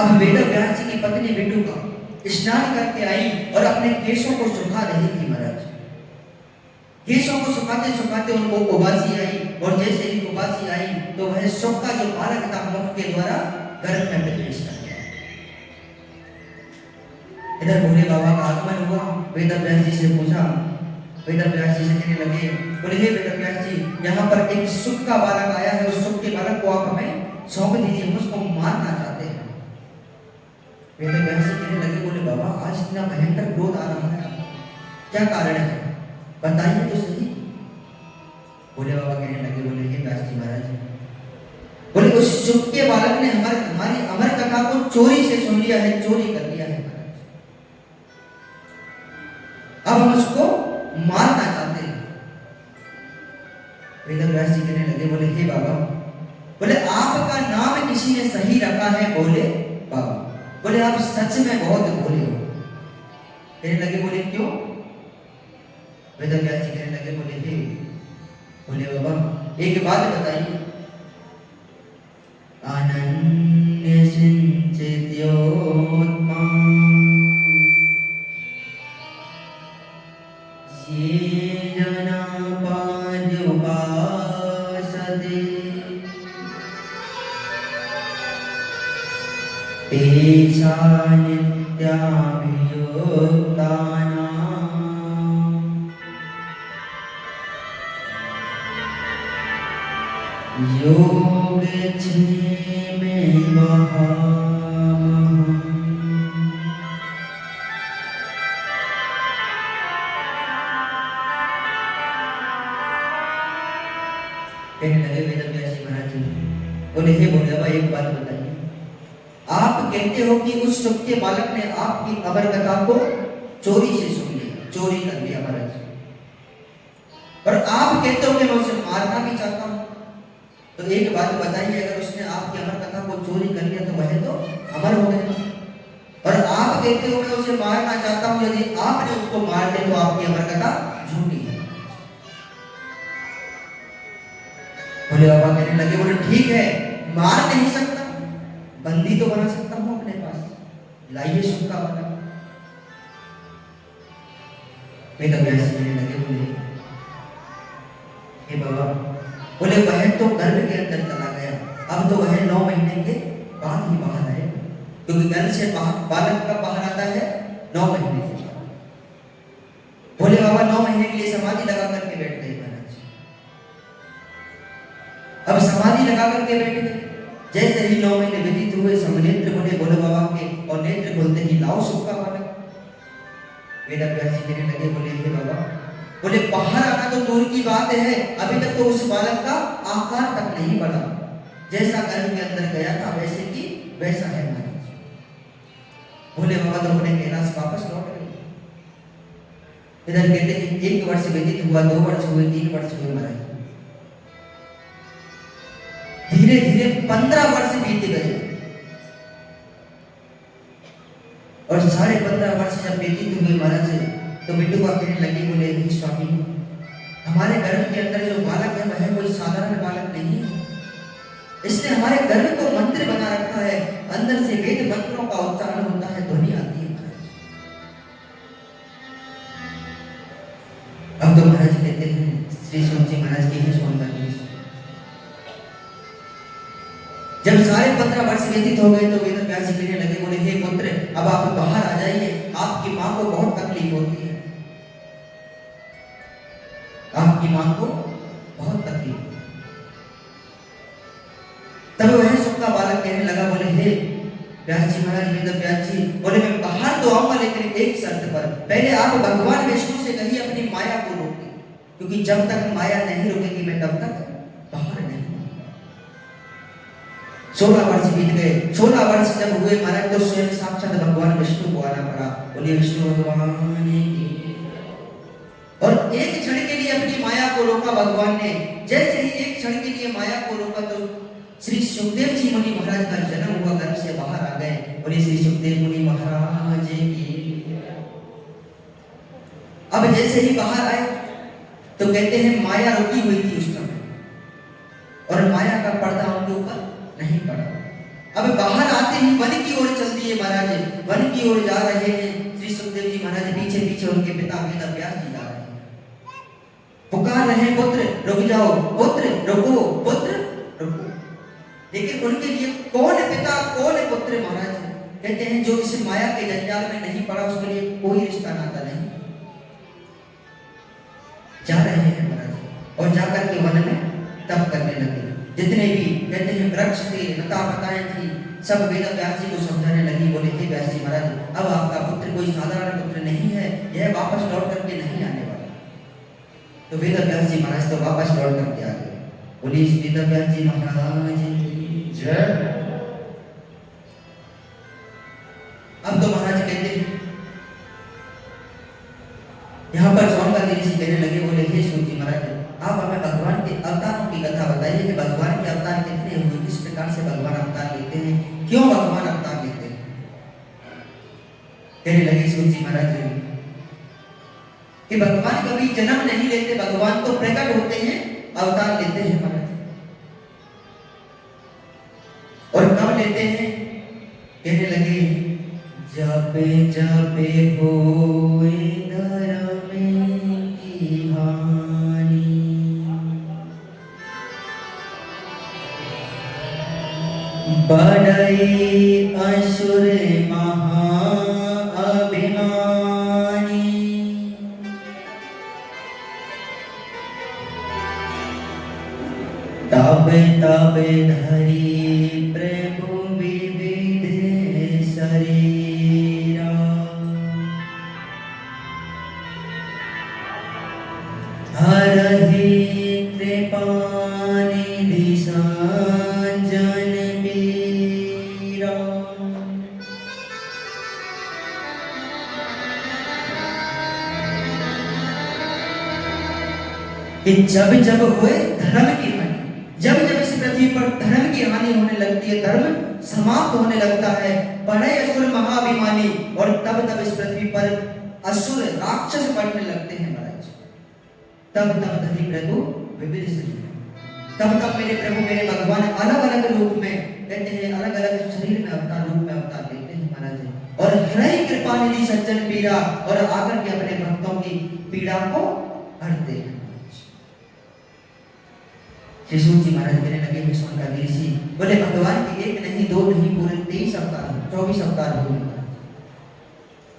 अब वेद व्यास जी की पत्नी बेटुका स्नान करके आई और अपने केशों को सुखा रही थी महाराज। केशों को सुखाते सुखाते उनको उबासी आई, और जैसे ही उबासी आई तो वह सुख का जो बालक था मुख के द्वारा गर्भ में प्रवेश कर गया। इधर भोले बाबा का आगमन हुआ। वेद व्यास जी से पूछा, वेद व्यास जी से कहने लगे, बोले हे वेद व्यास जी, यहाँ पर एक सुख का बालक आया है, उस सुख के बालक को आप हमें सौंप दीजिए, हम उसको मारना चाहते हैं। वेद व्यास जी कहने लगे, बोले बाबा आज इतना भयंकर क्रोध आ रहा है, क्या कारण है बताइए तो सही। भोले बाबा कहने लगे, बोले हे व्यास जी महाराज, बोले उस सुख के बालक ने हमारी अमर कथा को चोरी से सुन लिया है, चोरी कर लिया है महाराज। अब हम उसको मारना चाहते हैं। वेद व्यास जी कहने लगे, बोले हे बाबा, बोले आपका नाम किसी ने सही रखा है भोले बाबा, बोले आप सच में बहुत भोले हो। कहने लगे, बोले क्यों? वेद व्यास जी कहने लगे, बोले हे भोले बाबा एक बात बताइए, अनन्य सिंचित्योत्मा ये जना पाद्युपासते तेषा नित्याभियुक्तानां योगक्षेमे वहामहम्। कहने लगे वेद व्यास जी महाराज जी, बोले हे भोले बाबा एक बात बताइए, आप कहते हो कि उस सुख के बालक ने आपकी अमर कथा को चोरी से सुन लिया, चोरी कर लिया महाराज, और आप कहते हो कि मैं उसे मारना भी चाहता हूं। तो एक बात बताइए, अगर उसने आपकी अमर आप कहते हो मैं उसे मारना चाहता हूं, यदि आपने उसको मार दे तो आपकी अमर कथा झूठी है। भोले बाबा कहने लगे, बोले ठीक है, मार नहीं सकता, बंदी तो बना सकता हूं अपने पास, लाइए शुक्का बना। वेद व्यास जी कहने लगे, बोले हे बाबा, बोले वह तो गर्भ के अंदर चला गया, अब तो वह 9 महीने के बाद ही बाहर आए, क्योंकि गर्भ से बालक का बाहर आता है 9 महीने के बाद। भोले बाबा 9 महीने के लिए समाधि लगा करके बैठ गए महाराज। अब समाधि लगा करके बैठ गए, जैसे ही 9 महीने व्यतीत हुए, समनेत्र बने भोले बाबा के, और नेत्र खोलते ही लाओ शुक्का बालक। वेद व्यास जी कहने लगे, बोले हे बाबा, बोले बाहर आना तो दूर की बात है, अभी तक तो उस बालक का आकार तक नहीं बढ़ा, जैसा गर्भ के अंदर गया था वैसे की वैसा है महाराज। भोले बाबा तो अपने कैलाश वापस लौट गए। इधर कहते हैं 1 वर्ष व्यतीत हुआ, 2 वर्ष हुए, 3 वर्ष हुए महाराज। धीरे धीरे 15 वर्ष बीत गए, और 15.5 वर्ष जब व्यतीत हुए महाराज, तो बिट्टूबा कहने लगे, बोले हे स्वामी, हमारे गर्भ के अंदर जो बालक है वह कोई साधारण बालक नहीं है, इसने हमारे गर्भ को मंत्र बना रखा है, अंदर से वेद मंत्रों का उच्चारण होता है, ध्वनि आती है महाराज। अब तो महाराज कहते हैं, श्री सोम जी महाराज की है सोमवार जब 15.5 वर्ष व्यतीत हो गए, तो वेद व्यास जी कहने लगे, बोले हे पुत्र, अब आप बाहर आ जाइए, आपकी मां को बहुत तकलीफ होती है, आपकी मां को बहुत तकलीफ। तब वह शुक्का बालक कहने लगा, बोले हे व्यास जी महाराज, वेद व्यास जी, बोले मैं बाहर तो आऊंगा, लेकिन एक शर्त पर, पहले आप भगवान विष्णु से कहिए अपनी माया को रोके, क्योंकि जब तक माया नहीं रोकेगी मैं तब तक बाहर नहीं। 16 वर्ष बीत गए। 16 वर्ष जब हुए महाराज, तो स्वयं साक्षात भगवान विष्णु को आना पड़ा। बोलिए विष्णु भगवान की। और एक क्षण के लिए अपनी माया को रोका भगवान ने। जैसे ही एक क्षण के लिए माया को रोका, तो श्री सुखदेव जी मुनि महाराज का जन्म हुआ, गर्भ से बाहर आ गए। बोलिए श्री सुखदेव मुनि महाराज की। अब जैसे ही बाहर आए, तो कहते हैं माया रुकी हुई थी उस समय, और माया का पर्दा उनके ऊपर नहीं पड़ा। अब बाहर आते ही वन की ओर चल दिए महाराज, वन की ओर जा रहे हैं। श्री सुखदेव जी महाराज पीछे पीछे उनके पिता वेद व्यास जी जा रहे हैं, पुकार रहे हैं, पुत्र रुक जाओ, पुत्र रुको, पुत्र रुको। लेकिन उनके लिए कौन पिता कौन पुत्र महाराज? कहते हैं जो इस माया के जंजाल में नहीं पड़ा, उसके लिए कोई रिश्ता नाता नहीं। जा रहे हैं महाराज, और जाकर के वन में तप करने लगे। जितने भी कहते हैं वृक्ष थे, लता पताएं थी, सब वेद व्यास जी को समझाने लगी। बोले हे व्यास जी महाराज, अब आपका पुत्र कोई साधारण पुत्र नहीं है, यह वापस लौट करके नहीं आने वाला। तो वेद व्यास जी महाराज तो वापस लौट करके आ गए। बोली वेद व्यास जी महाराज जय। अब तो महाराज कहते हैं, यहाँ पर सोमवार ऋषि कहने लगे, बोले हे सूत जी महाराज, आप हमें भगवान के अवतारों की कथा बताइए कि भगवान के अवतार कितने हुए, किस प्रकार से भगवान अवतार लेते हैं, क्यों भगवान अवतार लेते हैं। कहने लगे सूत जी महाराज कि भगवान कभी जन्म नहीं लेते, भगवान तो प्रकट होते हैं, अवतार लेते हैं महाराज। और कब लेते हैं? कहने लगे जपे जपे होए धर्म की हानि, बढ़ई असुर महा अभिमानी, तब तब धरी प्रभु विविध शरीरा, हरहि कृपानिधि संजन पीरा। कि जब जब हुए धर्म की हानि, जब जब इस पृथ्वी पर धर्म की हानि होने लगती है, धर्म समाप्त होने लगता है। बड़े असुर महाभिमानी, और तब तब इस पृथ्वी पर असुर राक्षस बढ़ने लगते हैं महाराज। तब तब धनी प्रभु विविध शरीर, तब तब मेरे प्रभु मेरे भगवान अलग अलग रूप में, कहते हैं अलग अलग शरीर में अवतार, रूप में अवतार लेते हैं महाराज, और हृदय कृपा निधि सज्जन पीड़ा, और आकर के अपने भक्तों की पीड़ा को हरते हैं। शिशु जी महाराज कहने लगे, विष्णु का ऋषि बोले भगवान के एक नहीं दो नहीं पूरे 23 अवतार 24 अवतार हो गए,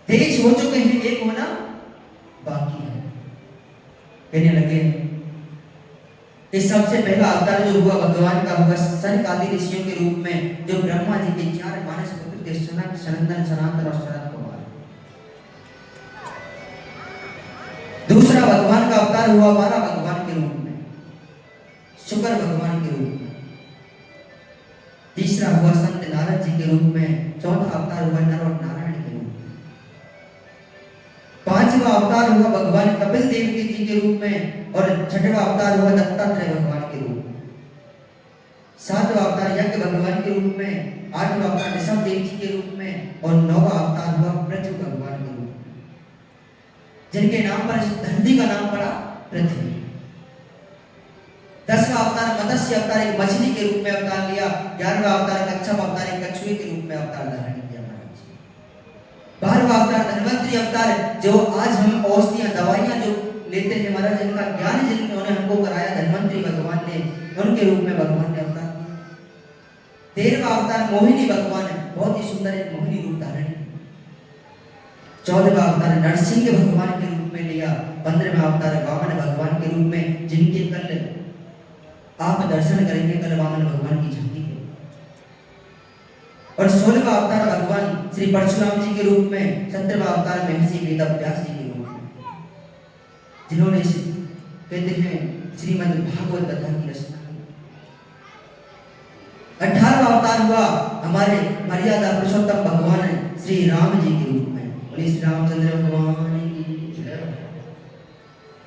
23 हो चुके हैं, एक होना बाकी है। कहने लगे इस सबसे पहला अवतार जो हुआ भगवान का होगा सनक आदि ऋषियों के रूप में, जो ब्रह्मा जी के 4 मानस पुत्र थे, सनक सनंदन सनातन और शरद कुमार। दूसरा भगवान का अवतार हुआ वारा भगवान के रूप में, शुक्र भगवान के रूप में। तीसरा हुआ संत नारद जी के रूप में। चौथा अवतार हुआ नर और नारायण के रूप में। पांचवा अवतार हुआ भगवान कपिल देव जी के रूप में, और छठवा अवतार हुआ दत्तात्रेय भगवान के रूप में। सातवां अवतार यज्ञ भगवान के रूप में। आठवां अवतार ऋषभ देव जी के रूप में, और नौवां अवतार हुआ पृथ्वी भगवान के रूप में, जिनके नाम पर इस धरती का नाम पड़ा पृथ्वी। 10वां अवतार मत्स्य अवतार एक मछली के रूप में अवतार लिया। 11वां अवतार कच्छप अवतार एक कछुए के रूप में अवतार धारण किया महाराज। 12वां अवतार धन्वंतरी अवतार, जो आज हम औषधियां दवाइयां जो लेते हैं महाराज, जिनका ज्ञान जिन्होंने हमको कराया धन्वंतरी भगवान ने, उनके रूप में भगवान ने अवतार किया। 13वां अवतार मोहिनी भगवान, बहुत ही सुंदर एक मोहिनी रूप धारण किया। 14वां अवतार नरसिंह भगवान के रूप में लिया। 15वां अवतार वामन भगवान के रूप में, जिनके कल आप दर्शन करेंगे, कल वामन भगवान की झांकी के। और 16वां अवतार भगवान श्री परशुराम जी के रूप में। 17वां अवतार महर्षि वेदव्यास जी के रूप में, जिन्होंने कहते हैं श्रीमद् भागवत कथा की रचना की। 18वां अवतार हुआ हमारे मर्यादा पुरुषोत्तम भगवान श्री राम जी के रूप में। बोलिए श्री रामचंद्र भगवान की जय।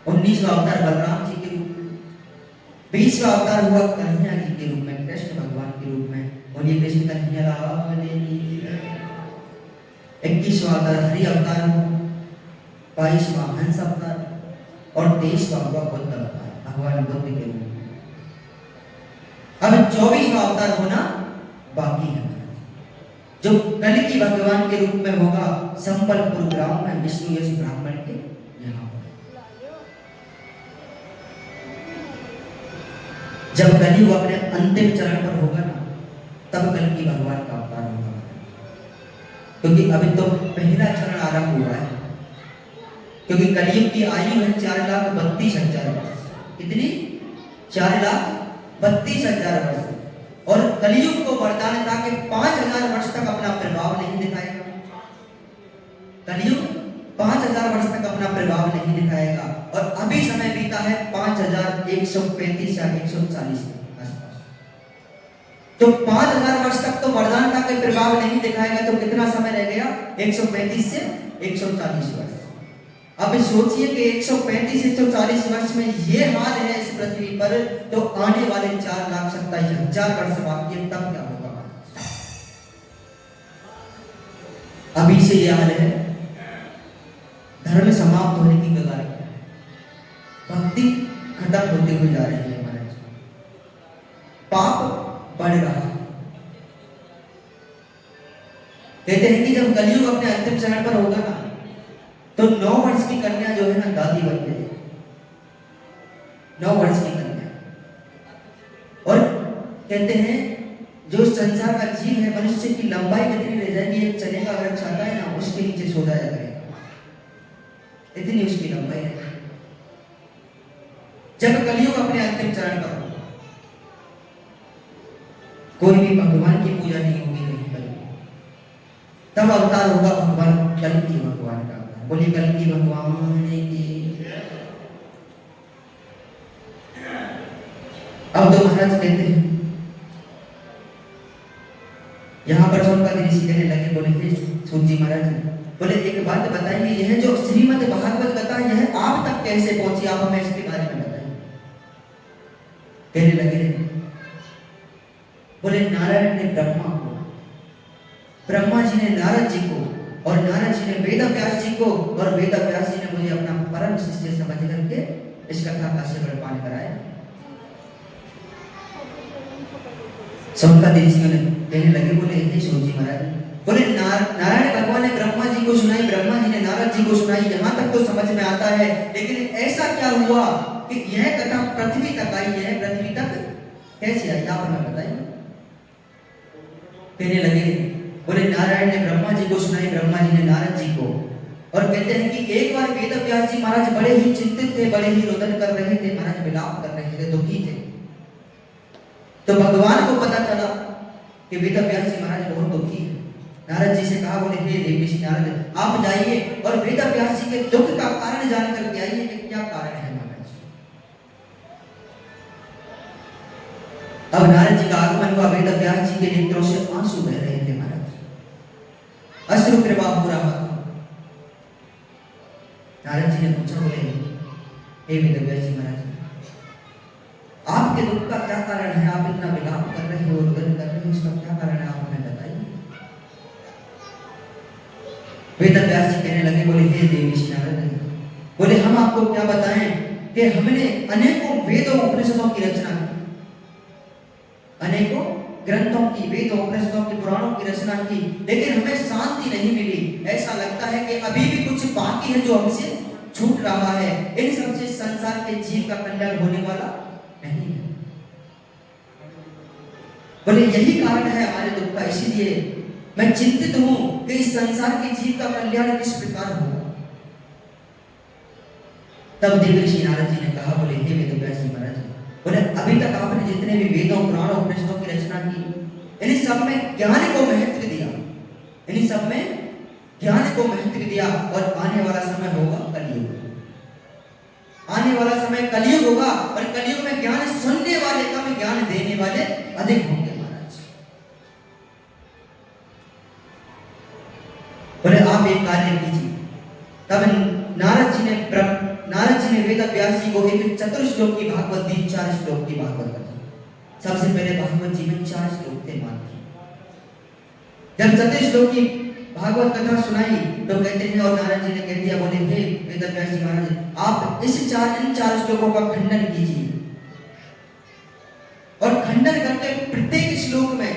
19वां अवतार बलराम जी के रूप में। 20वां अवतार हुआ कन्हैया जी के रूप में, कृष्ण भगवान के रूप में। बोलिए कृष्ण कन्हैया लाल की जय। 21वां अवतार हरि अवतार हुआ। 22वां हंस अवतार, और 23वां हुआ बुद्ध अवतार, भगवान बुद्ध के रूप में। अब 24वां अवतार होना बाकी है, जो कल की भगवान के रूप में होगा संबलपुर ग्राम में विष्णु यश ब्राह्मण के यहाँ पर। जब कलयुग अपने अंतिम चरण पर होगा ना, तब कल की भगवान का अवतार होगा, क्योंकि अभी तो पहला चरण आरंभ हुआ है। क्योंकि कलयुग की आयु है 4,32,000 वर्ष। कितनी? 4,32,000 वर्ष। और कलयुग को वरदान था कि 5,000 वर्ष तक अपना प्रभाव नहीं दिखाएगा। कलयुग 5,000 वर्ष तक अपना प्रभाव नहीं दिखाएगा, और अभी समय बीता है 5,135 या 140 के आसपास। तो 5,000 वर्ष तक तो वरदान था कि प्रभाव नहीं दिखाएगा, तो कितना समय रह गया? 135 से 140 वर्ष। अब सोचिए कि 135 से 140 वर्ष में ये हाल है इस पृथ्वी पर, तो आने वाले 4,27,000 वर्ष बाकी है, तब क्या होगा? अभी से ये हाल है, धर्म समाप्त होने की कगार पर, भक्ति खत्म होते हुए जा रही है महाराज, पाप बढ़ रहा है। कहते हैं कि जब कलयुग अपने अंतिम चरण पर होगा ना, तो 9 वर्ष की कन्या जो है ना दादी बन जाएगी। 9 वर्ष की कन्या। और कहते हैं जो संसार का जीव है, मनुष्य की लंबाई कितनी रह जाएगी? एक चने का वृक्ष आता है ना, उसके नीचे सो जाया करेगा, इतनी उसकी लंबाई है। जब कलयुग अपने अंतिम चरण पर होगा, कोई भी भगवान की पूजा नहीं होगी कहीं पर, तब अवतार होगा भगवान कल की भगवान का। बोलिए कल की भगवान की। अब तो महाराज कहते हैं, यहाँ पर सोनपत ऋषि कहने लगे, बोले सूत जी महाराज, बोले एक बात बताइए, यह जो श्रीमद् भागवत कथा यह आप तक कैसे पहुंची? आप हमें इसके बारे में बताइए। कहने लगे, बोले नारायण ने ब्रह्मा को ब्रह्मा जी ने नारद जी को, और नारद जी ने वेद व्यास जी को, और वेद व्यास जी ने मुझे अपना परम शिष्य समझ करके इस कथा का श्रवण पान कराया। सौनकादि ऋषियों ने कहने लगे, बोले हे सूत जी महाराज, बोले नारायण भगवान ने ब्रह्मा जी को सुनाई, ब्रह्मा जी ने नारद जी को सुनाई, यहाँ तक तो समझ में आता है, लेकिन ऐसा क्या हुआ कि यह कथा पृथ्वी तक आई, यह पृथ्वी तक कैसे आई, आप हमें बताइए। कहने लगे, बोले नारायण ने ब्रह्मा जी को सुनाई, ब्रह्मा जी ने नारद जी को, और कहते हैं कि एक बार वेद व्यास जी महाराज बड़े ही चिंतित थे, बड़े ही रोदन कर रहे थे महाराज, विलाप कर रहे थे, दुखी थे। तो भगवान को पता चला कि वेद व्यास जी महाराज बहुत दुखी है। नारद जी से कहा, बोले हे देवी नारद, आप जाइए और वेद व्यास जी के दुख का कारण जान करके आइए कि क्या कारण है महाराज। अब नारद जी का आगमन हुआ, वेद व्यास जी के नेत्रों से आंसू बह रहे थे महाराज, अश्रु प्रवाह हो रहा था। नारद जी ने पूछा, बोले हे वेद व्यास जी महाराज, आपके दुख का क्या कारण है, आप इतना विलाप कर रहे हो, रुदन कर रहे हो, इसका क्या कारण है, आप हमें बताइए। वेद व्यास जी कहने लगे, बोले हे देवी नारद, बोले हम आपको क्या बताएं कि हमने अनेकों वेदों उपनिषदों की रचना की, अनेकों ग्रंथों की, वेदों उपनिषदों की, पुराणों की रचना की, लेकिन हमें शांति नहीं मिली। ऐसा लगता है कि अभी भी कुछ बाकी है जो हमसे छूट रहा है। इन सबसे संसार के जीव का कल्याण होने वाला नहीं है। बोले यही कारण है हमारे दुख का, इसीलिए मैं चिंतित हूं कि इस संसार के जीव का कल्याण किस प्रकार हो। तब देवर्षि नारद जी ने कहा, बोले हे वेद व्यास जी महाराज, बोले अभी तक आपने जितने भी वेदों पुराणों उपनिषदों की रचना की, इन सब में ज्ञान को महत्व दिया, इन सब में ज्ञान को महत्व दिया, और आने वाला समय होगा कलयुग। आने वाला समय कलयुग होगा, और कलयुग में ज्ञान सुनने वाले कम, ज्ञान देने वाले अधिक होंगे महाराज। बोले आप एक कार्य कीजिए। तब नारद जी ने वेद व्यास जी को एक चतुर्श्लोक की भागवत दी, 4 श्लोक की भागवत दी। सबसे पहले भागवत जी में 4 श्लोक थे मान। जब 34 श्लोक की भागवत कथा सुनाई तो कहते हैं, और नारद जी ने कह दिया, बोले हे वेद व्यास जी महाराज, आप इन 4 श्लोकों का खंडन कीजिए, और खंडन करके प्रत्येक श्लोक में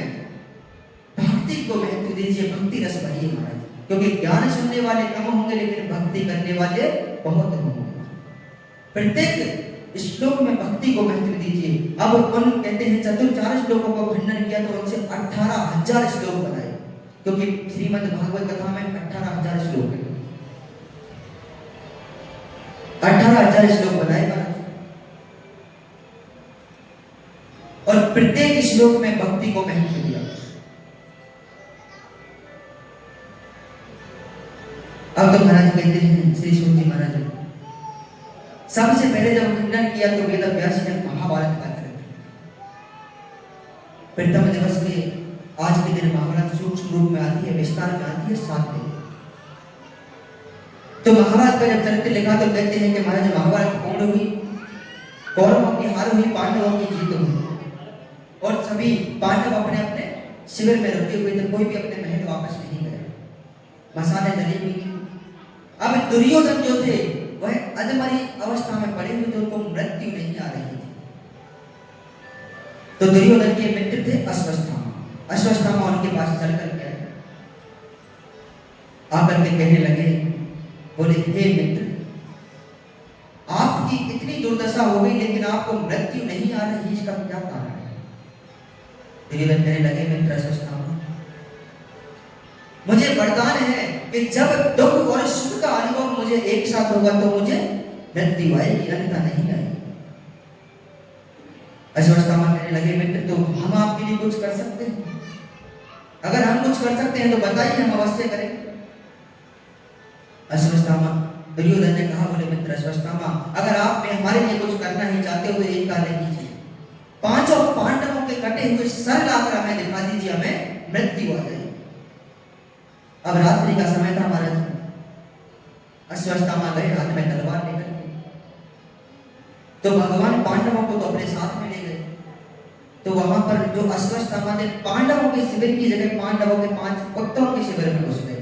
भक्ति को महत्व दीजिए, भक्ति रस भरिए महाराज, क्योंकि ज्ञान सुनने वाले कम होंगे लेकिन भक्ति करने वाले बहुत होंगे। प्रत्येक श्लोक में भक्ति को महत्व दीजिए। अब उन कहते हैं 4 श्लोकों को खंडन किया तो उनसे 18,000 श्लोक बनाए, क्योंकि श्रीमद् भागवत कथा में 18,000 श्लोक है। 18,000 श्लोक बनाए महाराज, और प्रत्येक श्लोक में भक्ति को महत्व दिया। अब तो महाराज कहते हैं, श्री सूत जी महाराज, सबसे पहले जब खंडन किया तो वेद व्यास जी ने महाभारत का चरित्र, प्रथम दिवस के आज के दिन महाभारत सूक्ष्म रूप में आती है, विस्तार में आती है 7 दिन। तो महाभारत का जब चरित्र लिखा तो कहते हैं कि महाराज महाभारत पूर्ण हुई, कौरवों की हार हुई, पांडवों की जीत हुई, और सभी पांडव अपने अपने शिविर में रुके हुए थे, कोई भी अपने महल वापस नहीं गए, मसाले जली हुई थी। अब दुर्योधन जो थे वह अधमरी अवस्था में पड़े हुए थे, उनको मृत्यु नहीं आ रही थी। तो दुर्योधन के मित्र थे अश्वत्थामा। अश्वत्थामा उनके पास चल करके आए, आकर के कहने लगे, बोले हे मित्र, आपकी इतनी दुर्दशा हो गई लेकिन आपको मृत्यु नहीं आ रही, इसका क्या कारण है। दुर्योधन कहने लगे, मित्र अश्वत्थामा, मुझे वरदान है कि जब दुख और सुख का अनुभव मुझे एक साथ होगा तो मुझे मृत्यु आएगी, अन्यथा नहीं आएगी। अश्वत्थामा कहने लगे, मित्र तो हम आपके लिए कुछ कर सकते हैं, अगर हम कुछ कर सकते हैं तो बताइए, हम अवश्य करेंगे। अश्वत्थामा दुर्योधन ने कहा, बोले मित्र अश्वत्थामा, अगर आप में हमारे लिए कुछ करना ही चाहते हो तो एक कार्य कीजिए, 5 पांडवों के कटे हुए सर लाकर हमें दिखा दीजिए, हमें मृत्यु आ जाएगी। अब रात्रि का समय था महाराज, अश्वत्थामा गए हाथ में तलवार लेकर के, तो भगवान पांडवों को तो अपने साथ में ले गए, तो वहां पर जो अश्वत्थामा ने पांडवों के शिविर की जगह पांडवों के 5 पुत्रों के शिविर में घुस गए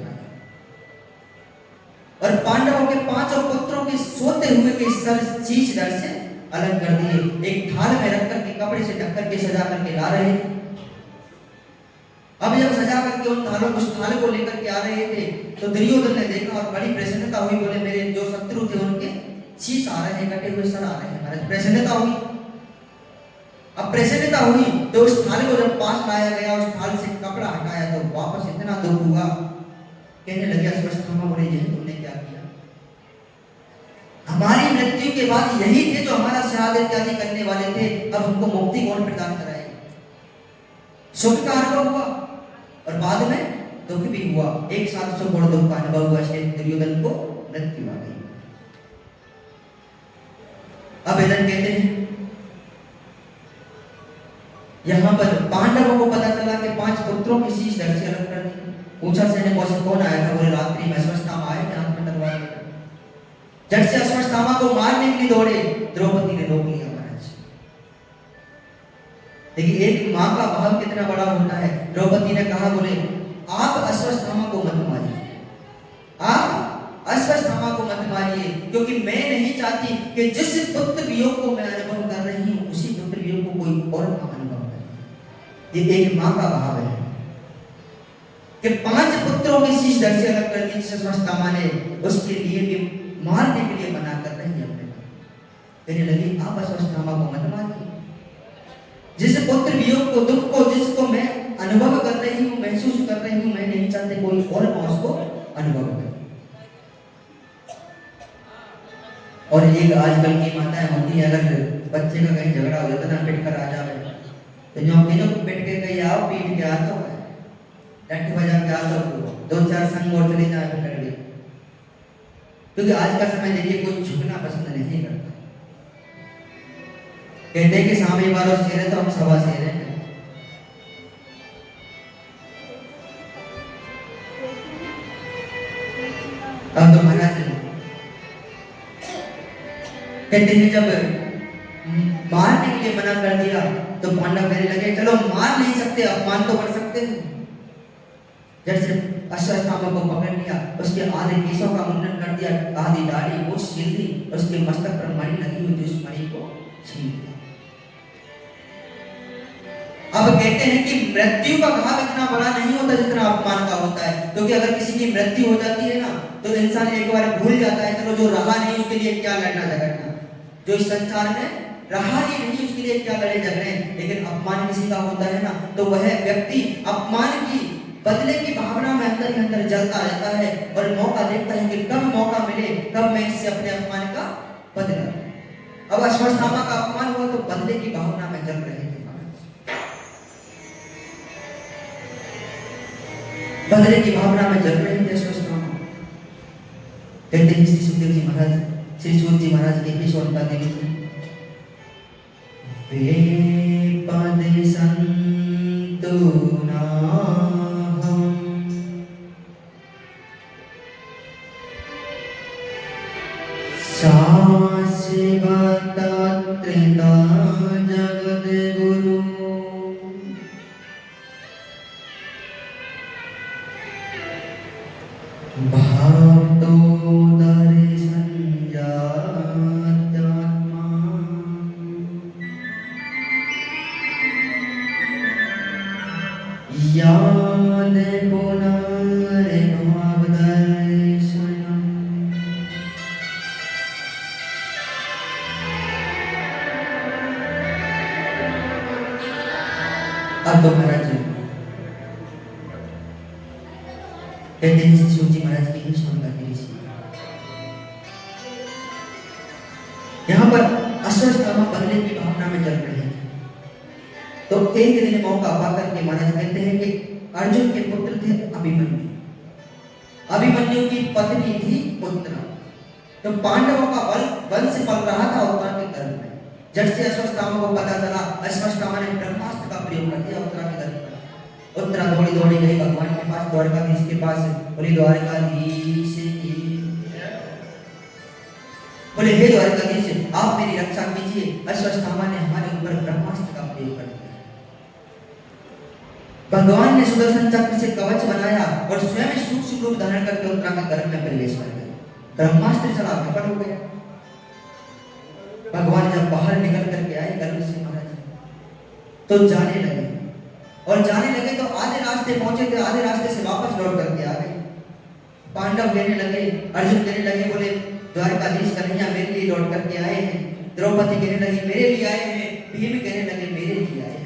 और पांडवों के 5 पुत्रों के सोते हुए के सर शीश धड़ से अलग कर दिए। एक थाल में रख करके कपड़े से ढक करके सजा करके ला रहे थे। अब जब सजा करके उस थाल को लेकर के आ रहे थे तो दुर्योधन ने देखा और बड़ी प्रसन्नता हुई। बोले मेरे जो शत्रु थे उनके शीश आ रहे हैं, कटे हुए सर आ रहे हैं। महाराज प्रसन्नता हुई। अब प्रसन्नता हुई तो उस थाल को जब पास लाया गया, उस थाल से कपड़ा हटाया तो वापस इतना दुख हुआ। कहने लगे अश्वत्थामा, बोले यह तुमने क्या किया? हमारी मृत्यु के बाद यही थे जो हमारा शहादत इत्यादि करने वाले थे, अब हमको मुक्ति कौन प्रदान कराएगा? सुख का अनुभव हुआ और बाद में दुख भी हुआ। एक साथ सुख और दुख का अनुभव हुआ। इसलिए दुर्योधन को मृत्यु आ गई। अब इधर कहते हैं यहां पर पांडवों को पता चला कि 5 पुत्रों की शीश धड़ से अलग कर दी। पूछा सैनिकों से कौन आया था? बोले रात्रि में अश्वत्थामा आए थे, हाथ में तलवार लेकर। जब से अश्वत्थामा को मारने के लिए दौड़े, द्रौपदी ने रोक लिया। महाराज देखिए एक मां का भाव कितना बड़ा होता है। द्रौपदी ने कहा, बोले आप अश्वत्थामा को मत मारिए, आप अश्वत्थामा को मत मारिए, क्योंकि मैं नहीं चाहती कि जिस पुत्र वियोग को मैं अनुभव कर रही हूं उसी पुत्र वियोग को कोई और अनुभव करे। ये एक मां का भाव है कि 5 पुत्रों की शीश धड़ से अलग कर दी। अश्वत्थामा ने उसके लिए भी मारने के लिए मना कर रही है। कहने लगी आप अश्वत्थामा को मत मारिए। जिस पुत्र वियोग को, दुख को, जिसको मैं अनुभव कर रही हूं, महसूस कर रही हूं, मैं नहीं चाहती कोई और उसको अनुभव करे। और एक आजकल की माताएं होती है, अगर बच्चे का कहीं झगड़ा हो जाता है ना, पिट कर आ जावे तो जो पिट के कहीं आओ, पीट के आता है, लट्ठी बजा के आता हो, 2-4 संग और चले जाए फिर कर। क्योंकि आज का समय देखिए कोई झुकना पसंद नहीं करता। कहते हैं कि सामने वालों शेर है तो हम सवा शेर हैं। अब तो महाराज कहते हैं जब मारने के लिए मना कर दिया तो पांडव कहने लगे चलो मार नहीं सकते, अपमान तो कर सकते हैं। जैसे अश्वत्थामा को पकड़ लिया, उसके आधे केशों का मुंडन कर दिया, आधी दाढ़ी मूछ छील दी, उसके मस्तक पर मणि लगी हुई थी, उस मणि को छीन दिया। अब कहते हैं कि मृत्यु का घाव इतना बड़ा नहीं होता जितना अपमान का होता है। क्योंकि अगर किसी की मृत्यु हो जाती है ना तो इंसान एक बार भूल जाता है, चलो जो रहा नहीं उसके लिए क्या लड़ना झगड़ना, जो इस संसार में रहा ही नहीं उसके लिए क्या लड़े झगड़े। लेकिन अपमान किसी का होता है ना तो वह व्यक्ति अपमान की बदले की भावना में अंदर ही अंदर जलता रहता है और मौका देखता है कि कब मौका मिले, कब मैं इससे अपने अपमान का बदला। अब अश्वत्थामा का अपमान हुआ तो बदले की भावना में जल रहे थे, बदले की भावना में जल रहे थे अश्वत्थामा। कहते हैं श्री सुखदेव जी महाराज, श्री सूत जी महाराज के भी शोभा देवी थी। वे पद संतो नाहं शाश्वता त्रिता जगद गुरु भावतो दर्शन जात्यात्मा याद पुनर्भाव दर्शनम्। अब तो महाराज कहते हैं श्री सूत जी महाराज की ही शोभा देवी थी। यहाँ पर अश्वत्थामा बदले की भावना में जल रहे थे। तो एक दिन मौका पाकर के महाराज कहते हैं कि अर्जुन के पुत्र थे अभिमन्यु, अभिमन्यु की पत्नी थी उत्तरा। तो पांडवों का वंश पल रहा था उत्तरा के गर्भ में। जब से अश्वत्थामा को पता चला, अश्वत्थामा ने ब्रह्मास्त्र का प्रयोग कर दिया उत्तरा के गर्भ पर। उत्तरा दौड़ी दौड़ी गई भगवान के पास, द्वारकाधीश के पास, बोली द्वारकाधीश बोले हे द्वारकाधीश आप मेरी रक्षा कीजिए, अश्वत्थामा ने हमारे ऊपर ब्रह्मास्त्र का प्रयोग कर दिया। भगवान ने सुदर्शन चक्र से कवच बनाया और स्वयं सूक्ष्म रूप धारण करके उत्तराखंड गर्भ में प्रवेश कर गए। ब्रह्मास्त्र चला विफल हो गया। भगवान जब बाहर निकल करके आए गर्भ से महाराज तो जाने लगे, और जाने लगे तो आधे रास्ते पहुंचे थे, आधे रास्ते से वापस लौट करके आ गए। पांडव कहने लगे, अर्जुन कहने लगे, बोले द्वारकाधीश कन्हैया मेरे लिए लौट करके आए हैं। द्रौपदी कहने लगी मेरे लिए आए हैं। भीम कहने लगे मेरे लिए आए हैं।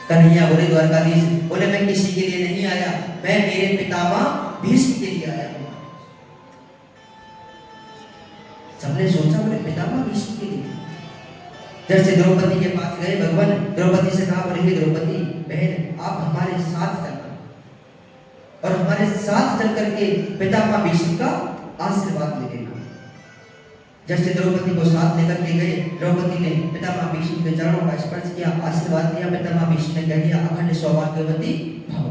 कन्हैया बोले द्वारकाधीश, बोले मैं किसी के लिए नहीं आया, मैं मेरे पितामह भीष्म के लिए आया हूं। सबने सोचा बोले पितामह भीष्म के लिए। जैसे द्रौपदी के पास गए भगवान, द्रौपदी से कहा, बोले हे द्रौपदी बहन आप हमारे साथ चलना और हमारे साथ चल करके पितामह भीष्म का आशीर्वाद ले लेना। जैसे द्रौपदी को साथ लेकर के गए, द्रौपदी ने पितामह भीष्म के चरणों का स्पर्श किया, आशीर्वाद दिया। पितामह भीष्म ने कह दिया अखंड सौभाग्यवती भव।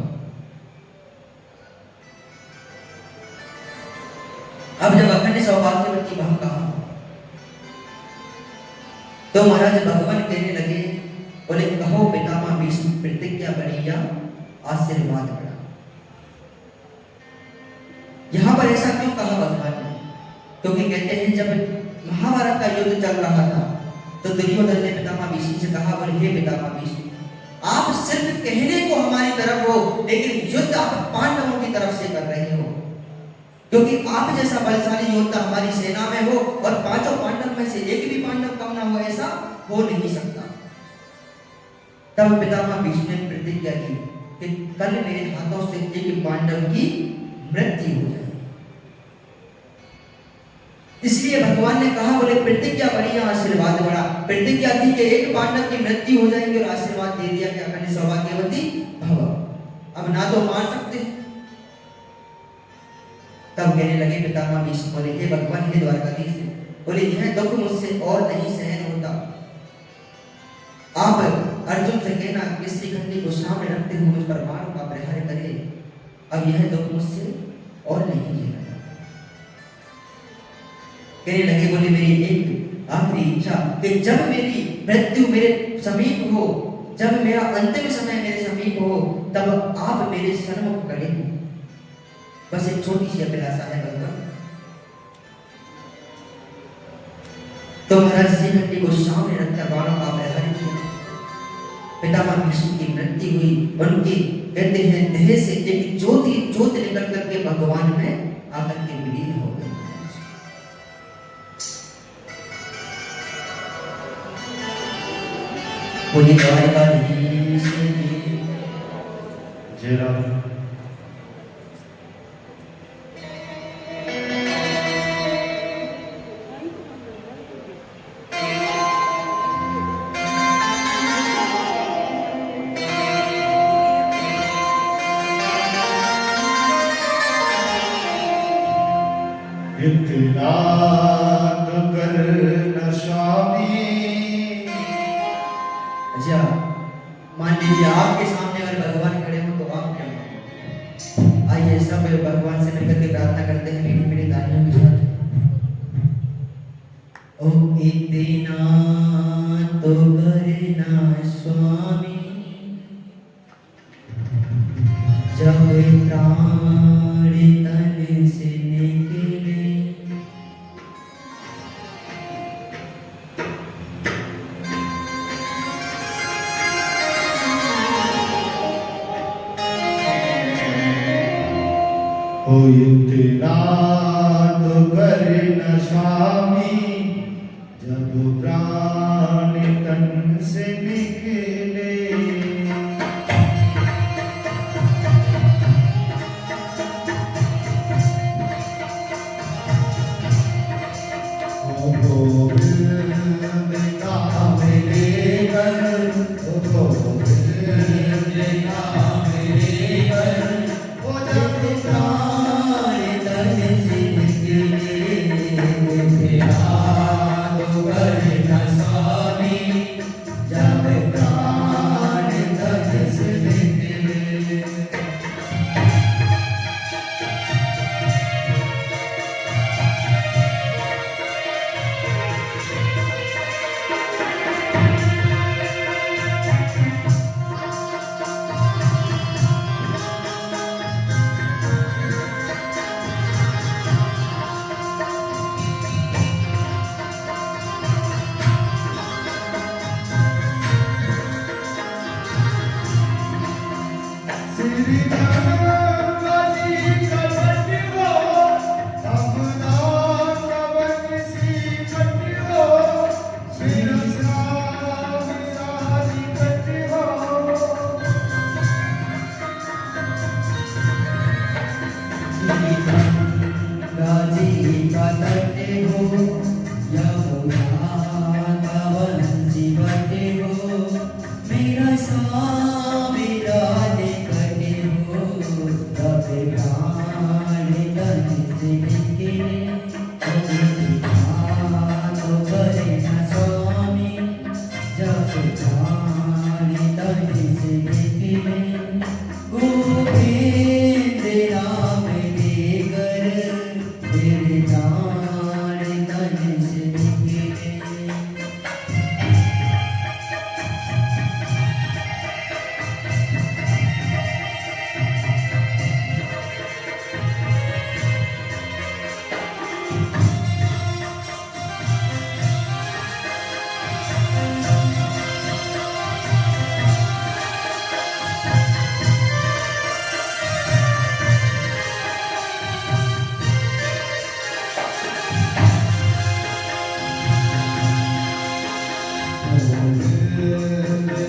अब जब अखंड सौभाग्यवती भव कहा तो महाराज भगवान कहने लगे, बोले कहो पितामह भीष्म प्रतिज्ञा बढ़िया आशीर्वाद बढ़ा। यहां पर ऐसा क्यों कहा भगवान ने? क्योंकि कहते हैं जब महाभारत का युद्ध चल रहा था तो दुर्योधन ने पितामह भीष्म से कहा, बोले हे पितामह भीष्म आप सिर्फ कहने को हमारी तरफ हो, लेकिन युद्ध आप पांडवों की तरफ से कर रहे हो, क्योंकि आप जैसा बलशाली योद्धा हमारी सेना में हो और पांचों पांडव में से एक भी पांडव कम ना हो, ऐसा हो नहीं सकता। तब पितामह भीष्म ने प्रतिज्ञा की कि कल मेरे हाथों से एक पांडव की मृत्यु हो जाए। इसलिए भगवान ने कहा, बोले प्रतिज्ञा बढ़िया आशीर्वाद बड़ा। प्रतिज्ञा थी कि एक पांडव की मृत्यु हो जाएगी और आशीर्वाद दे दिया कि अखंड सौभाग्यवती भव। अब ना तो मार सकते। तब कहने लगे पितामह भीष्म, बोले हे भगवान हे द्वारकाधीश, बोले यह दुख मुझसे और नहीं सहन होता। आप अर्जुन से कहना कि श्रीखंडी को सामने रखते हुए मुझ पर बाणों का प्रहार करे। अब यह दुख मुझसे और नहीं झेला जाता। कहने लगे, बोले मेरी एक आखिरी इच्छा कि जब मेरी मृत्यु मेरे समीप हो, जब मेरा अंतिम समय मेरे समीप हो, तब आप मेरे सन्मुख खड़े हो। बस एक छोटी सी अभिलाषा है भगवान। तो महाराज श्रीखंडी को सामने रखकर बाणों का प्रहार किया। पितामह भीष्म की मृत्यु हुई। उनकी कहते हैं देह से एक ज्योत निकल करके भगवान में आकर के विलीन हो गई। बोली द्वारकाधीश जय राम। इतना तो करना स्वामी। अच्छा मान लीजिए आपके सामने अगर भगवान खड़े हो तो आप क्या मांगोगे? आइए सब भगवान से मिलकर के प्रार्थना करते हैं मीठी मीठी तालियों के साथ। ओ इतना तो करना स्वामी, जब प्राण तन से निकले, ओ इतना तो करना स्वामी, जब प्राण तन से निकले। ओ गोविंद नाम लेकर, ओ गोविंद नाम लेकर, ओ जब प्राण तन से निकले। तेरा तो करना स्वामी, जब प्राण श्री गंगा जी कपट हो अपना कवन सी कट हो मेरा श्याम राजी कट हो गाजी का तट हो यमुना का वंशी बट हो मेरा स्वामी राधे कटे हो तब प्राण तन से निकले तो करे न स्वामी जब प्राण तन से निकले गोविंद नाम लेकर तेरे प्राण तन से निकले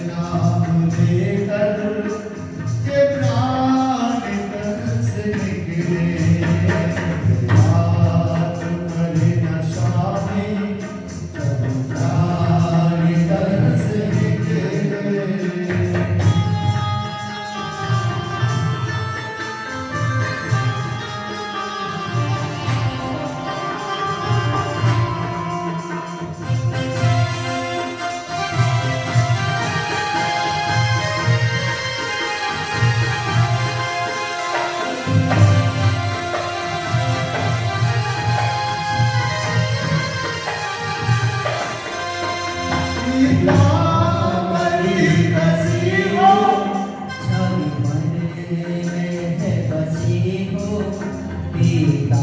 नाम लेकर ये प्राण तन से निकले बात करे न स्वामी जब प्राण तन से निकले मरी कसी हो छवि मन में है बसी हो पिता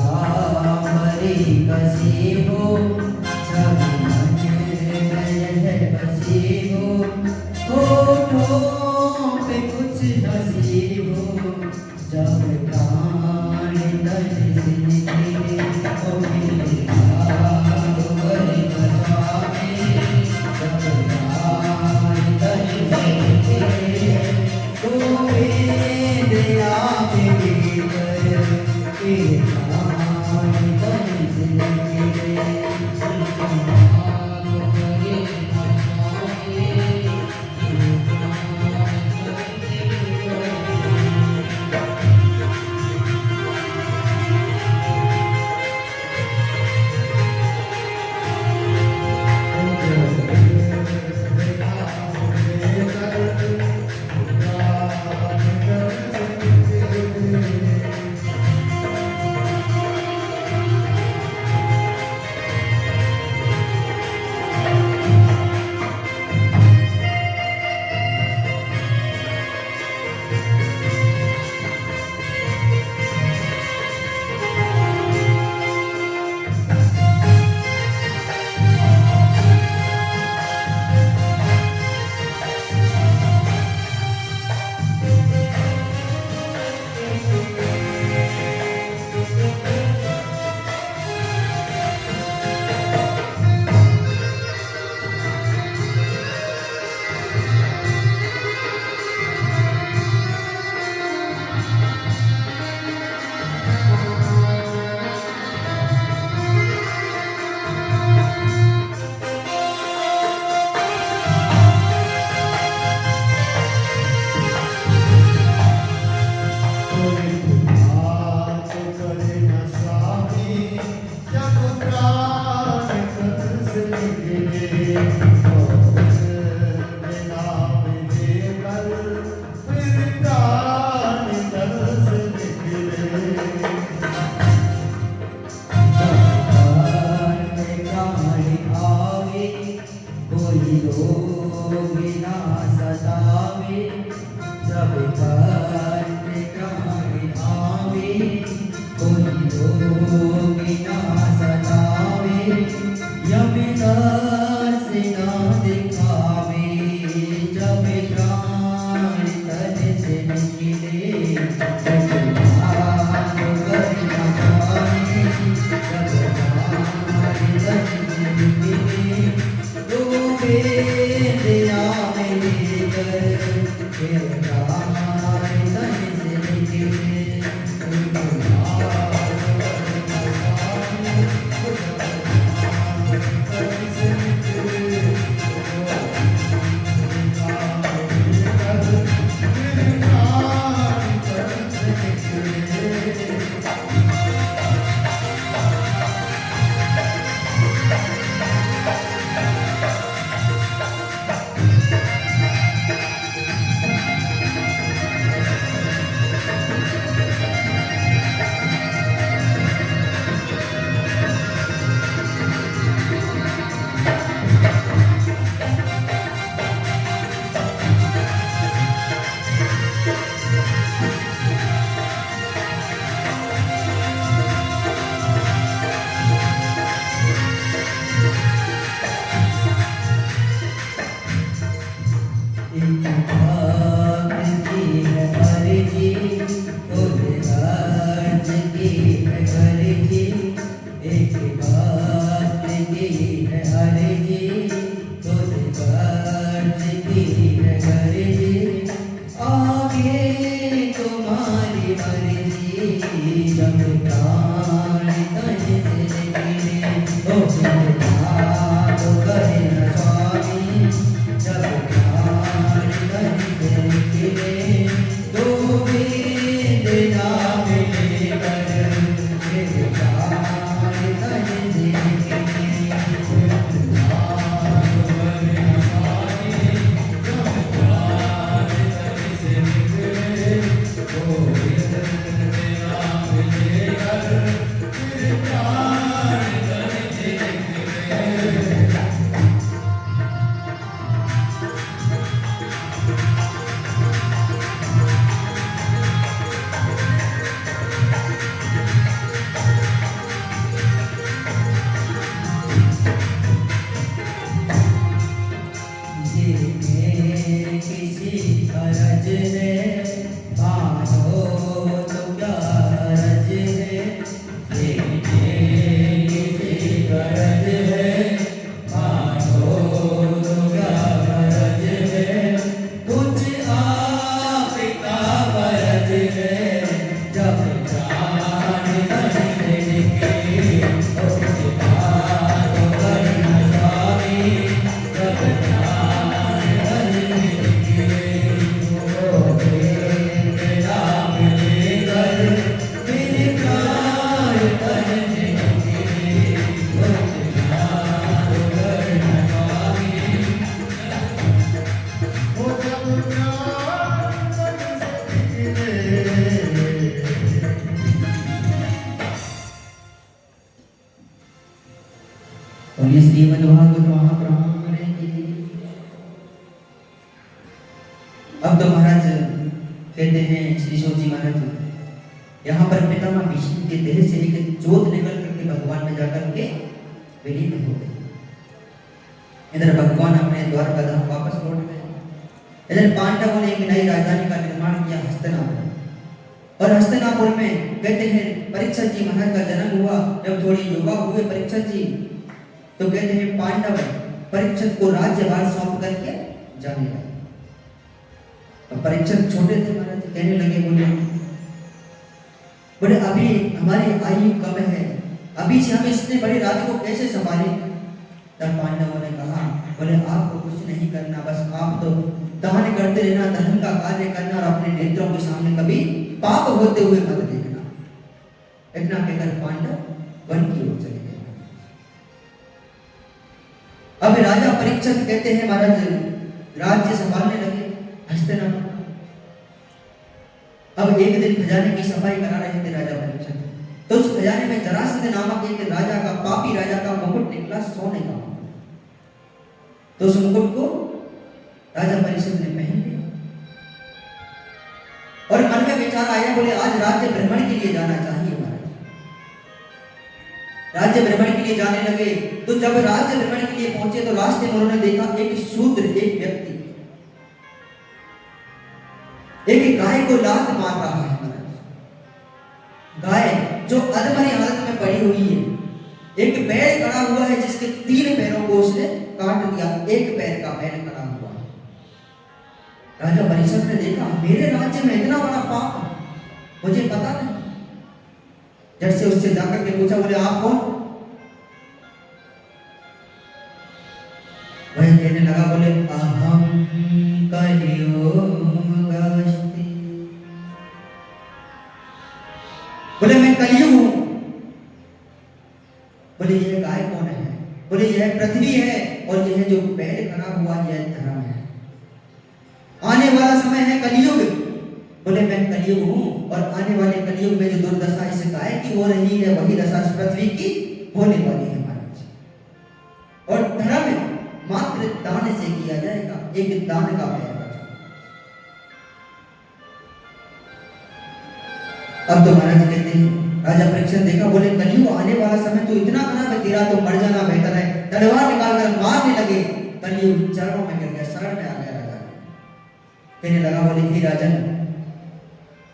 मरी कसी हो छवि मन में है बसी हो होठों पे कुछ हंसी हो जब प्राण तन से निकले ओ मेरे भाग बड़े स्वामी जब प्राण तन से निकले गोविंद नाम लेकर तेरे प्राण तन से निकले भाग बड़े स्वामी निकले भगवान करिना स्वामी भगवान तन से निकले दो वेद नाम लेकर फिर हमारे तन से निकले और ये श्रीमद् भागवत महापुराण करेंगे। अब तो महाराज कहते हैं श्री शिव जी महाराज यहाँ पर पितामह भीष्म के देह से लेकर जोत निकल करके भगवान में जाकर के विलीन हो गए। इधर भगवान अपने द्वार का धाम वापस लौट गए। इधर पांडवों ने एक नई राजधानी का निर्माण किया, हस्तिनापुर। और हस्तिनापुर में कहते हैं परीक्षित जी महाराज का जन्म हुआ। जब थोड़ी युवा हुए परीक्षित जी तो कहते हैं पांडव परीक्षित को राज्यभार सौंप करके जाने लगे। तो परीक्षित छोटे थे महाराज, कहने लगे बोले अभी हमारी आयु कम है, अभी से हम इतने बड़े राज्य को कैसे संभालें। तब पांडवों ने कहा बोले आपको कुछ नहीं करना, बस आप तो दान करते रहना, धर्म का कार्य करना और अपने नेत्रों के सामने कभी पाप होते हुए मत देखना। इतना कहकर पांडव वन की ओर चले गए। अब राजा परीक्षित कहते हैं महाराज राज्य संभालने लगे हस्तिनापुर। अब एक दिन खजाने की सफाई करा रहे थे राजा परीक्षित, तो उस खजाने में जरासंध नामक एक राजा का, पापी राजा का मुकुट निकला, सोने का। तो उस मुकुट को राजा परीक्षित ने पहन लिया और मन में विचार आया बोले आज राज्य भ्रमण के लिए जाना चाहिए महाराज। राज्य भ्रमण के लिए जाने लगे। तो जब राज्य भ्रमण के लिए पहुंचे तो रास्ते में उन्होंने देखा एक शूद्र, एक व्यक्ति एक गाय को लात मार रहा है महाराज, गाय जो अधमरी हालत में पड़ी हुई है। एक बैल खड़ा हुआ है जिसके 3 पैरों को उसने काट दिया, एक पैर का बैल खड़ा हुआ है। राजा परीक्षित ने देखा मेरे राज्य में इतना बड़ा पाप, मुझे पता नहीं। जब से उससे जाकर के पूछा, बोले आप कौन? वह कहने लगा, बोले अहम कलियुगास्ति, बोले मैं कलियुग हूं। बोले यह गाय कौन है? बोले यह पृथ्वी है, और यह जो बैल खड़ा हुआ यह धर्म है। आने वाला समय है कलियुग। बोले मैं कलियुग हूं, और आने वाले कलियुग में जो दुर्दशा इस गाय की हो रही है वही दशा इस पृथ्वी की होने वाली है महाराज। और धर्म मात्र दान से किया जाएगा, एक दान का पैर बचा। अब तो महाराज कहते हैं, राजा परीक्षित देखा, बोले कलियुग आने वाला समय तो इतना खराब है, तेरा तो मर जाना बेहतर है। तलवार निकालकर मारने लगे, कलियुग चरणों में गिर गया, शरण में आ गया। राजा कहने लगा, बोले हे राजन,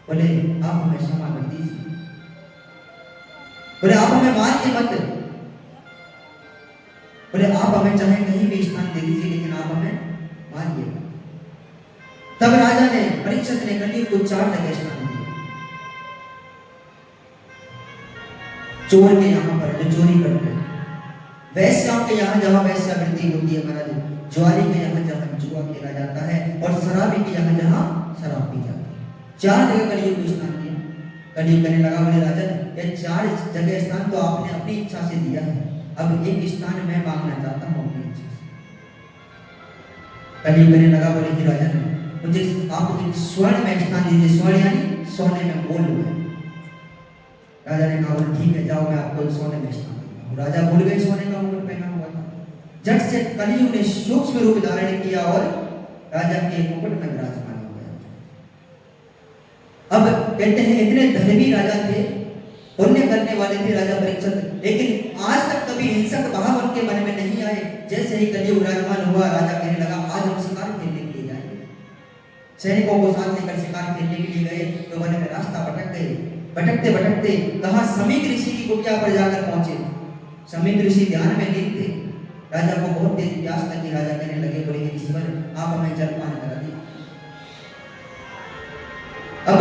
बोले आप हमें क्षमा कर दीजिए, बोले आप हमें मारिए मत, बोले आप हमें चाहे कहीं भी स्थान दे दीजिए, लेकिन आप हमें मारिए। तब राजा ने परीक्षित ने कलियुग को 4 जगह स्थान दिया। चोर के यहाँ पर जो चोरी करते हैं, वैश्याओं के यहाँ जहाँ वैश्यावृत्ति होती है महाराज, जुआरी के यहाँ जहाँ जुआ खेला जाता है, और शराबी के यहाँ जहाँ शराब पी जाती है। 4 जगह कलियुग को स्थान दिया। कलियुग कहने लगा, बोले राजन ये 4 जगह स्थान तो आपने अपनी इच्छा से दिया है, अब एक स्थान मैं मांगना चाहता हूँ अपनी इच्छा से। कलियुग कहने लगा, बोले कि राजन मुझे आप एक स्वर्ण में स्थान दीजिए, स्वर्ण यानी सोने में गोल्ड में। राजा ने कहा, बोले ठीक है जाओ, मैं आपको सोने में स्थान दूंगा। राजा भूल गए सोने का मुकुट पहना हुआ था। झट से कलियुग ने सूक्ष्म रूप धारण किया और राजा के मुकुट में विराजमान हो गया। अब कहते हैं इतने धर्मी राजा थे, पुण्य करने वाले थे राजा परीक्षित, लेकिन आज तक कभी हिंसक भाव उनके मन में नहीं आए। जैसे ही कलियुग विराजमान हुआ, राजा कहने लगा, आज हम शिकार खेलने के लिए जाएंगे। सैनिकों को साथ लेकर शिकार खेलने के लिए गए तो वन में रास्ता भटक गए। भटकते भटकते कहा समीक ऋषि की कुटिया पर जाकर पहुंचे। समीक ऋषि ध्यान में लीन थे। राजा को बहुत तेज प्यास लगी। राजा कहने लगे, बोले हे ऋषिवर आप हमें जलपान करा दीजिए। अब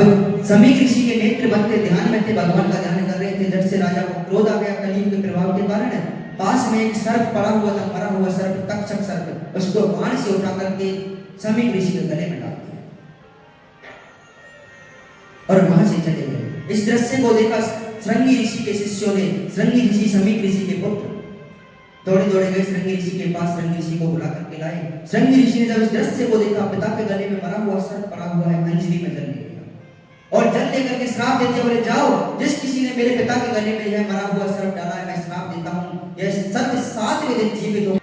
समीक ऋषि के नेत्र बंद थे, ध्यान में थे, भगवान का ध्यान कर रहे थे। जब से राजा को क्रोध आ गया कलियुग के प्रभाव के कारण, पास में एक सर्प पड़ा हुआ था, मरा हुआ सर्प, तक्षक सर्प, उसको बाण से उठा करके समीक ऋषि के गले में डाल दिया और वहां से चले गए। इस दृश्य को देखा श्रृंगी ऋषि के शिष्यों ने, श्रृंगी ऋषि समीक ऋषि के पुत्र, दौड़े दौड़े गए श्रृंगी ऋषि के पास, श्रृंगी ऋषि को बुला करके लाए। श्रृंगी ऋषि ने जब इस दृश्य को देखा, पिता के गले में मरा हुआ सर्प पड़ा हुआ है, अंजलि में जल लिया और जल लेकर के श्राप देते, बोले जाओ, जिस किसी ने मेरे पिता के गले में यह मरा हुआ सर्प डाला है, मैं श्राप देता हूँ, यह सर्प 7वें दिन जीवित हो।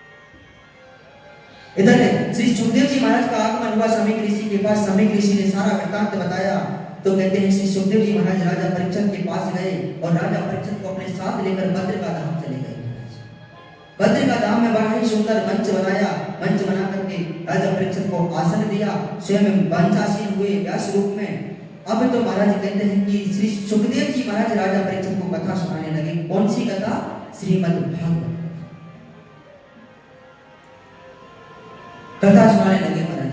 इधर श्री सुखदेव जी महाराज का आगमन हुआ समीक ऋषि के पास। समीक ऋषि ने सारा वृत्तांत बताया तो कहते हैं श्री सुखदेव जी महाराज राजा परीक्षित के पास गए और राजा परीक्षित को अपने साथ लेकर भद्र का धाम चले गए। भद्र का धाम में बड़ा ही सुंदर मंच बनाया। मंच बना करके राजा परीक्षित को आसन दिया, स्वयं पंचासीन हुए व्यास रूप में। अब तो महाराज कहते हैं कि श्री सुखदेव जी महाराज राजा परीक्षित को कथा सुनाने लगे। कौन सी कथा? श्रीमद् भागवत कथा सुनाने लगे महाराज।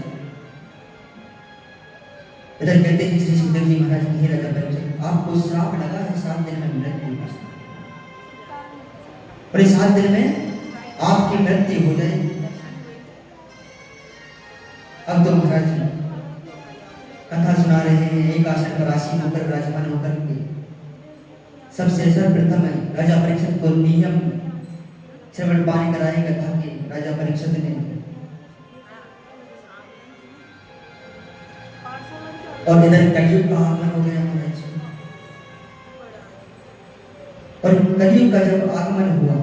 इधर कहते हैं श्री सुखदेव जी महाराज की, राजा परीक्षित आपको श्राप लगा है 7 दिन में मृत्यु हो, और 7 दिन में आपकी मृत्यु हो जाएगी। अब तो महाराज कथा सुना रहे हैं, एक आसन पर आसीन होकर विराजमान होकर के सबसे सर्वप्रथम राजा परीक्षित को नियम श्रवण पानी कराए कथा के। राजा परीक्षित ने और इधर कलियुग का आगमन हो गया महाराज। और कलियुग का जब आगमन हुआ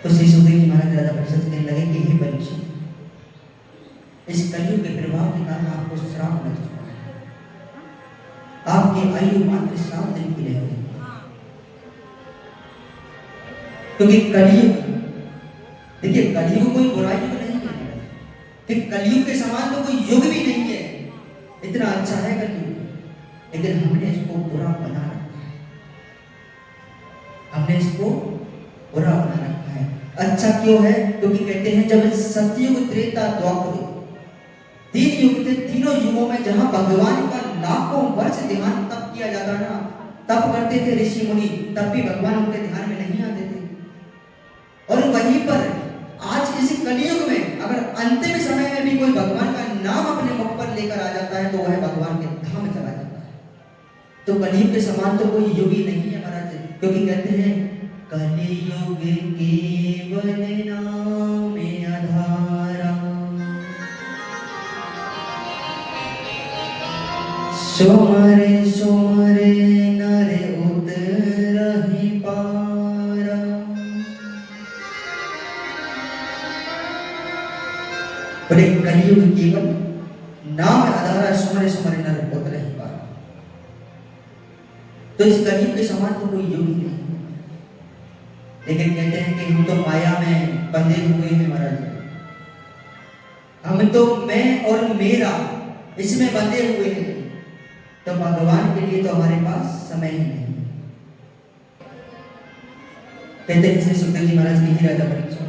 तो श्री सुखदेव जी महाराज राजा परीक्षित कहने लगे कि हे परीक्षित, इस कलियुग के प्रभाव के कारण आपको श्राप लग चुका है, आपकी आयु मात्र 7 दिन की रह गई। क्योंकि कलियुग, देखिए कलियुग कोई बुराई नहीं है, कि कलयुग के समान तो कोई युग भी नहीं है, इतना अच्छा है कलयुग, लेकिन हमने इसको बुरा बना रखा है, हमने इसको बुरा बना रखा है। अच्छा क्यों है? क्योंकि कहते हैं जब सतयुग, त्रेता, द्वापर, तीन युग थे, तीनों युगों में जहां भगवान का लाखों वर्ष ध्यान तप किया जाता ना, तप करते थे ऋषि मुनि, तब भी भगवान उनके ध्यान में नहीं आते थे। और वहीं पर आज इस कलयुग में अगर अंतिम समय में भी कोई भगवान का नाम अपने मुख पर लेकर आ जाता है तो वह भगवान के धाम चला जाता है। तो कलयुग के समान तो कोई युग ही नहीं है महाराज, क्योंकि कहते हैं कलयुग केवल नाम आधारा, सुमरे सुमरे नर उतरहि पारा। बोले कलयुग केवल नाम आधारा, सुमरे सुमरे नर उतरहि पारा। तो इस कलयुग के समान तो कोई युग ही नहीं है, लेकिन कहते हैं कि हम तो माया में बंधे हुए हैं महाराज, हम तो मैं और मेरा इसमें बंधे हुए हैं, तो भगवान के लिए तो हमारे पास समय ही नहीं। कहते हैं श्री सुखदेव जी महाराज की ही राजा परीक्षा।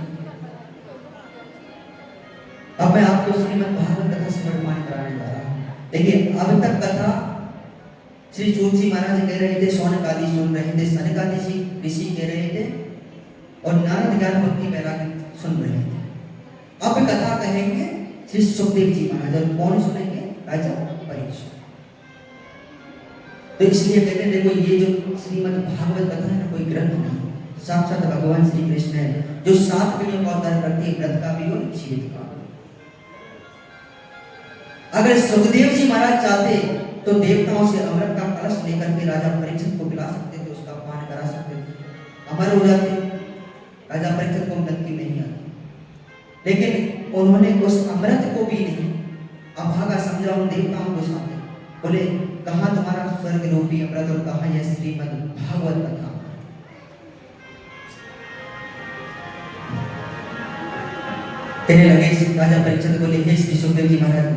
अब मैं आपको श्रीमद् भागवत कथा से वर्तमान कराने जा रहा हूं। देखिए अब तक कथा श्री सूत जी महाराज कह रहे थे, शौनक आदि सुन रहे थे, सनक आदि ऋषि कह रहे थे, और नारद ज्ञान भक्ति वैराग्य सुन रहे थे। अब कथा कहेंगे श्री सुखदेव जी महाराज, और कौन सुनेंगे? राजा परीक्षित। तो इसलिए कहते हैं देखो ये जो श्रीमद् भागवत कथा है ना, कोई ग्रंथ नहीं, साक्षात भगवान श्री कृष्ण है जो 7 पीढ़ियों का उद्धार करती है, व्रत का भी और जीवित का। अगर सुखदेव जी महाराज चाहते तो देवताओं से अमृत का कलश लेकर के राजा परीक्षित को पिला सकते थे, उसका पान करा सकते थे, अमर हो जाते। राजा परीक्षित को मृत्यु नहीं आती, लेकिन उन्होंने उस अमृत को भी नहीं, अभागा समझा उन देवताओं को सामने, बोले कहाँ तुम्हारा स्वर्ग रूपी अमृत और कहाँ यह श्रीमद् भागवत कथा। कहने लगे राजा परीक्षित बोले, हे श्री सुखदेव जी महाराज,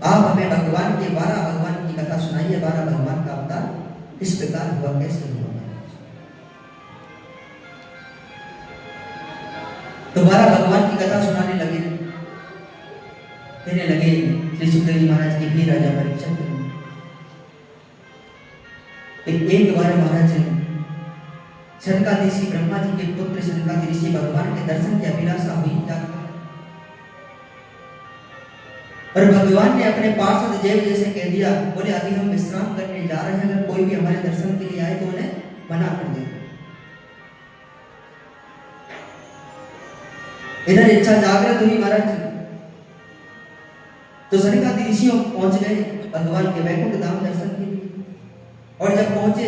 आप हमें भगवान के 12 भगवान की कथा सुनाइए, 12 भगवान का अवतार किस प्रकार हुआ, कैसे हुआ। तो 12 भगवान की कथा सुनाने लगे। कहने लगे श्री सुखदेव जी महाराज की भी राजा परीक्षित, एक बार महाराज सनकादिक ब्रह्मा जी के पुत्र सनकादिक ऋषि भगवान के दर्शन की अभिलाषा हुई जाकर, और भगवान ने अपने पार्षद जय जैसे कह दिया, बोले अभी हम विश्राम करने जा रहे हैं, अगर कोई भी हमारे दर्शन के लिए आए तो उन्हें मना कर दे। इधर इच्छा जागृत हुई महाराज, तो सनकादिक ऋषियों पहुंच गए भगवान के वैकुंठ धाम दर्शन के लिए, और जब पहुंचे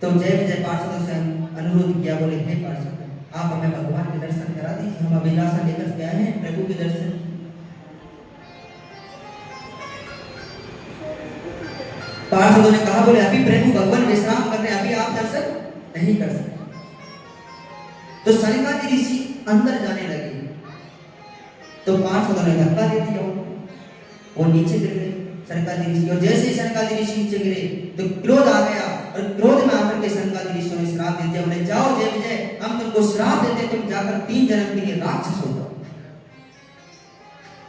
तो जय विजय पार्षदों से अनुरोध किया, बोले हे पार्षद आप हमें भगवान के दर्शन करा दीजिए, हम अभिलाषा लेकर के आए हैं प्रभु के दर्शन। पार्षदों ने कहा, बोले अभी प्रभु भगवान विश्राम कर रहे हैं, अभी आप दर्शन नहीं कर सकते। तो सनकादिक ऋषि अंदर जाने लगे, तो पार्षदों ने धक्का दे दिया, वो नीचे गिर गए सनकादिक ऋषि। और जैसे ही सनकादिक ऋषि नीचे गिरे तो क्रोध आ गया, और क्रोध में आकर के सनकादिक ऋषियों ने श्राप दे दिया, बोले जाओ जय विजय हम तुमको श्राप देते, तुम जाकर 3 जन्म के लिए राक्षस हो जाओ।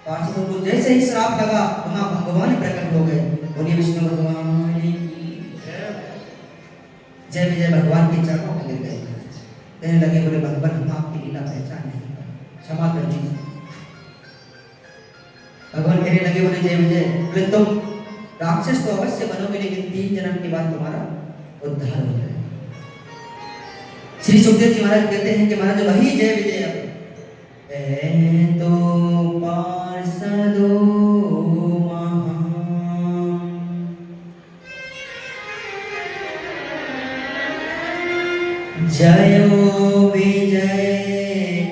पार्षदों को जैसे ही श्राप लगा वहां भगवान प्रकट हो गए, बोलिए विष्णु भगवान की जय विजय, भगवान के चरणों में गिर गए। कहने लगे, बोले भगवान हम आपकी लीला पहचान नहीं पाए, क्षमा कर दीजिए। भगवान कहने लगे, बोले जय विजय, बोले तुम राक्षस तो अवश्य बनोगे, लेकिन 3 जन्म के बाद तुम्हारा उद्धार हो जाएगा। श्री सुखदेव जी महाराज कहते हैं कि महाराज वही जय विजय अब तो पार्षदो जयो विजय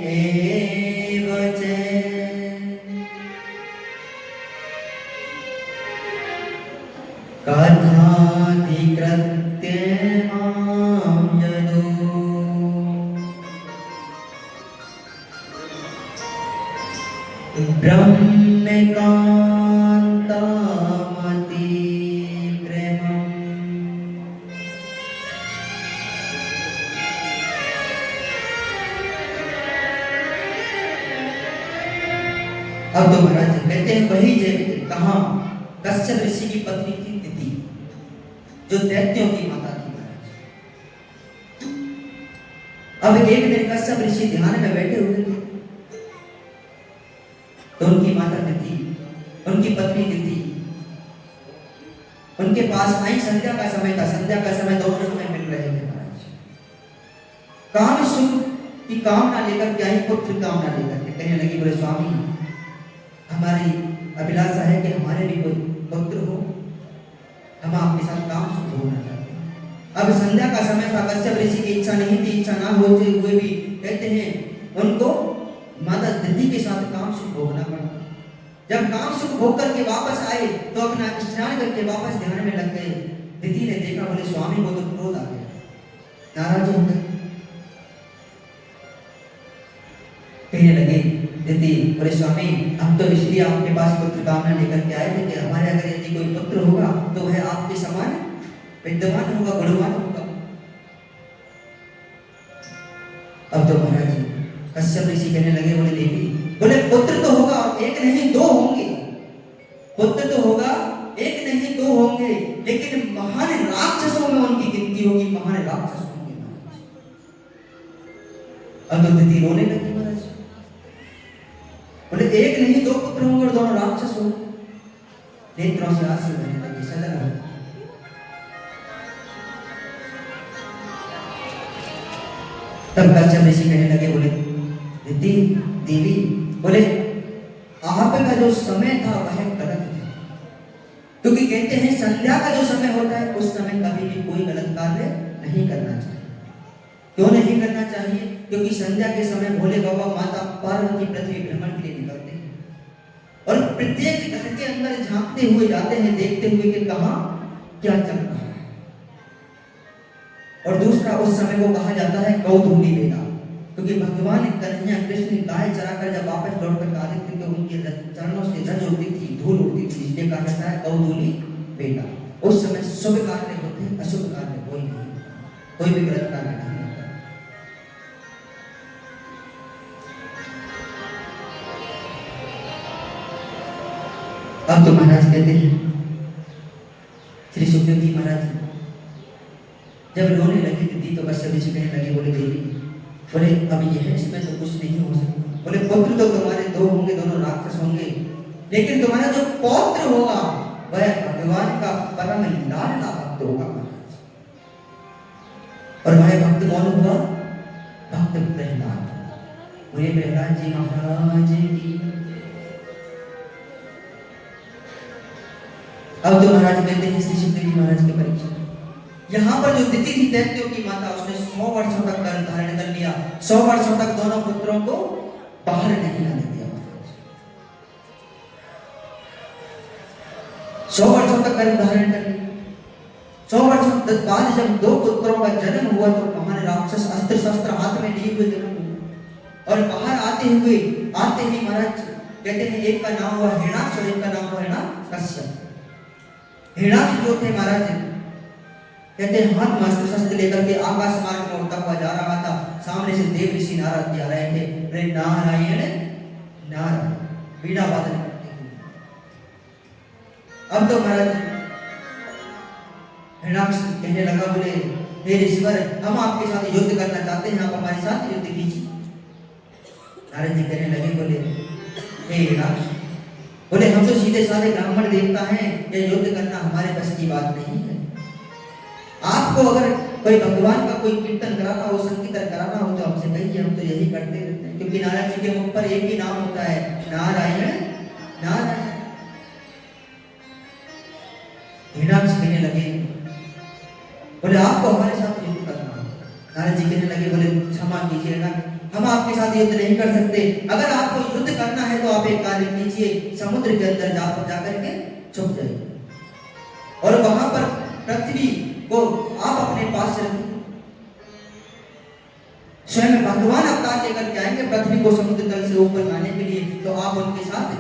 एव जय, कथाधिकृत्य मां यदो, ब्रह्म अब तो महाराज कहते हैं वही जय कहाँ कश्यप ऋषि की पत्नी थी दिति, जो दैत्यों की माता थी महाराज। अब एक दिन कश्यप ऋषि ध्यान में बैठे हुए थे, तो उनकी माता दिति, उनकी पत्नी दिति उनके पास आई। संध्या का समय था, संध्या का समय दोनों समय मिल रहे थे महाराज। काम सुख की कामना लेकर के आई, पुत्र कामना लेकर के कहने लगी, बोले स्वामी हमारी अभिलाषा है कि हमारे भी कोई पुत्र हो, हम आपके साथ काम सुख होना चाहते हैं। अब संध्या का समय था, कश्यप ऋषि की इच्छा नहीं थी, इच्छा ना होते हुए भी कहते हैं उनको माता दिति के साथ काम सुख भोगना पड़ा। जब काम सुख भोग करके वापस आए तो अपना स्नान करके वापस ध्यान में लग गए। दिति ने देखा, बोले स्वामी को तो क्रोध आ गया, नाराज हो गए। कहने लगे दिति, बोले स्वामी हम तो इसलिए आपके पास पुत्र कामना लेकर के आए थे कि हमारे अगर यदि कोई पुत्र होगा तो वह आपके समान विद्वान होगा, गुणवान होगा। अब तो महाराज कश्यप ऋषि कहने लगे, बोले देवी, बोले पुत्र तो होगा, एक नहीं दो होंगे, पुत्र तो होगा एक नहीं दो होंगे, लेकिन महान राक्षसों में उनकी गिनती होगी, महान राक्षस होंगे महाराज। अब तो दिति रोने लगी महाराज, बोले एक नहीं दो पुत्र होंगे और दोनों राक्षस होंगे। नेत्रों से आंसू बहने लगे, सजन हो। तब कश्यप ऋषि कहने लगे, बोले दिति देवी, बोले आपका जो समय था वह गलत था, क्योंकि कहते हैं संध्या का जो समय होता है उस समय कभी भी कोई गलत कार्य नहीं करना चाहिए। क्यों नहीं करना चाहिए? क्योंकि संध्या के समय भोले बाबा माता पार्वती पृथ्वी भ्रमण के लिए निकलते हैं और प्रत्येक घर के अंदर झांकते हुए जाते हैं, देखते हुए कि कहां क्या चल रहा है। और दूसरा, उस समय को कहा जाता है कौतूहली बेला, क्योंकि भगवान कन्हैया कृष्ण गाय चराकर जब वापस लौट कर आ रहे थे तो उनके चरणों से रज उड़ती थी, धूल उड़ती थी, इसलिए कहा जाता है कौतूहली बेला। उस समय शुभ कार्य होते हैं, अशुभ कार्य कोई नहीं, कोई भी गलत कार्य नहीं होता। अब तो महाराज कहते हैं, श्री सुखदेव जी महाराज जब रोने लगी दिति तो कश्यप ऋषि कहने लगे, बोले देवी, बोले अब यह इसमें तो कुछ नहीं हो सकता, बोले पुत्र तो तुम्हारे दो होंगे, दोनों राक्षस होंगे, लेकिन तुम्हारा जो पौत्र होगा वह भगवान का परम लाडला भक्त होगा महाराज। और वह भक्त कौन होगा? भक्त प्रहलाद। बोले प्रहलाद जी महाराज की। अब तो महाराज कहते हैं श्री सुखदेव जी महाराज के परीक्षा, यहाँ पर जो दिति थी दैत्यों की माता, उसने 100 वर्षों तक गर्भ धारण कर लिया, 100 वर्षों तक दोनों पुत्रों को बाहर नहीं आने दिया। 100 वर्षों तक गर्भ धारण कर लिया। 100 वर्षों बाद जब दो पुत्रों का जन्म हुआ तो महान राक्षस अस्त्र शस्त्र हाथ में लिए हुए जन्म हुआ और बाहर आते ही महाराज कहते हैं एक का नाम हुआ हिरणाक्ष और एक का नाम हुआ हिरण्यकश्यप। हिरणाक्ष जो थे महाराज कहते हैं हाथ में अस्त्र शस्त्र लेकर के आकाश मार्ग में उड़ता हुआ जा रहा था, सामने से देव ऋषि नारद जी आ रहे थे, रे नारायण नारायण बीड़ा वादन करते हुए। अब तो महाराज हिरणाक्ष कहने लगा, बोले हे ऋषिवर, हम आपके साथ युद्ध करना चाहते हैं, आप हमारे साथ युद्ध कीजिए। नारद जी कहने लगे, बोले हे हिरणाक्ष, बोले हम तो सीधे साधे ब्राह्मण देवता हैं, ये युद्ध करना हमारे बस की बात नहीं है। आपको अगर कोई भगवान का कोई कीर्तन कराना हो, संकीर्तन कराना हो तो हमसे कहिए, हम तो यही करते रहते हैं, क्योंकि नारायण जी के मुख पर एक ही नाम होता है, नारायण नारायण। हिरणाक्ष कहने लगे, बोले आपको हमारे साथ युद्ध करना। नारद जी कहने लगे, बोले क्षमा कीजिए ना, हम आपके साथ युद्ध नहीं कर सकते, अगर आपको युद्ध करना है तो आप एक कार्य कीजिए, समुद्र के अंदर जाकर के छुप जाइए और वहां पर पृथ्वी को आप अपने पास रखिए, स्वयं भगवान अवतार लेकर के आएंगे पृथ्वी को समुद्र तल से ऊपर लाने के लिए, तो आप उनके साथ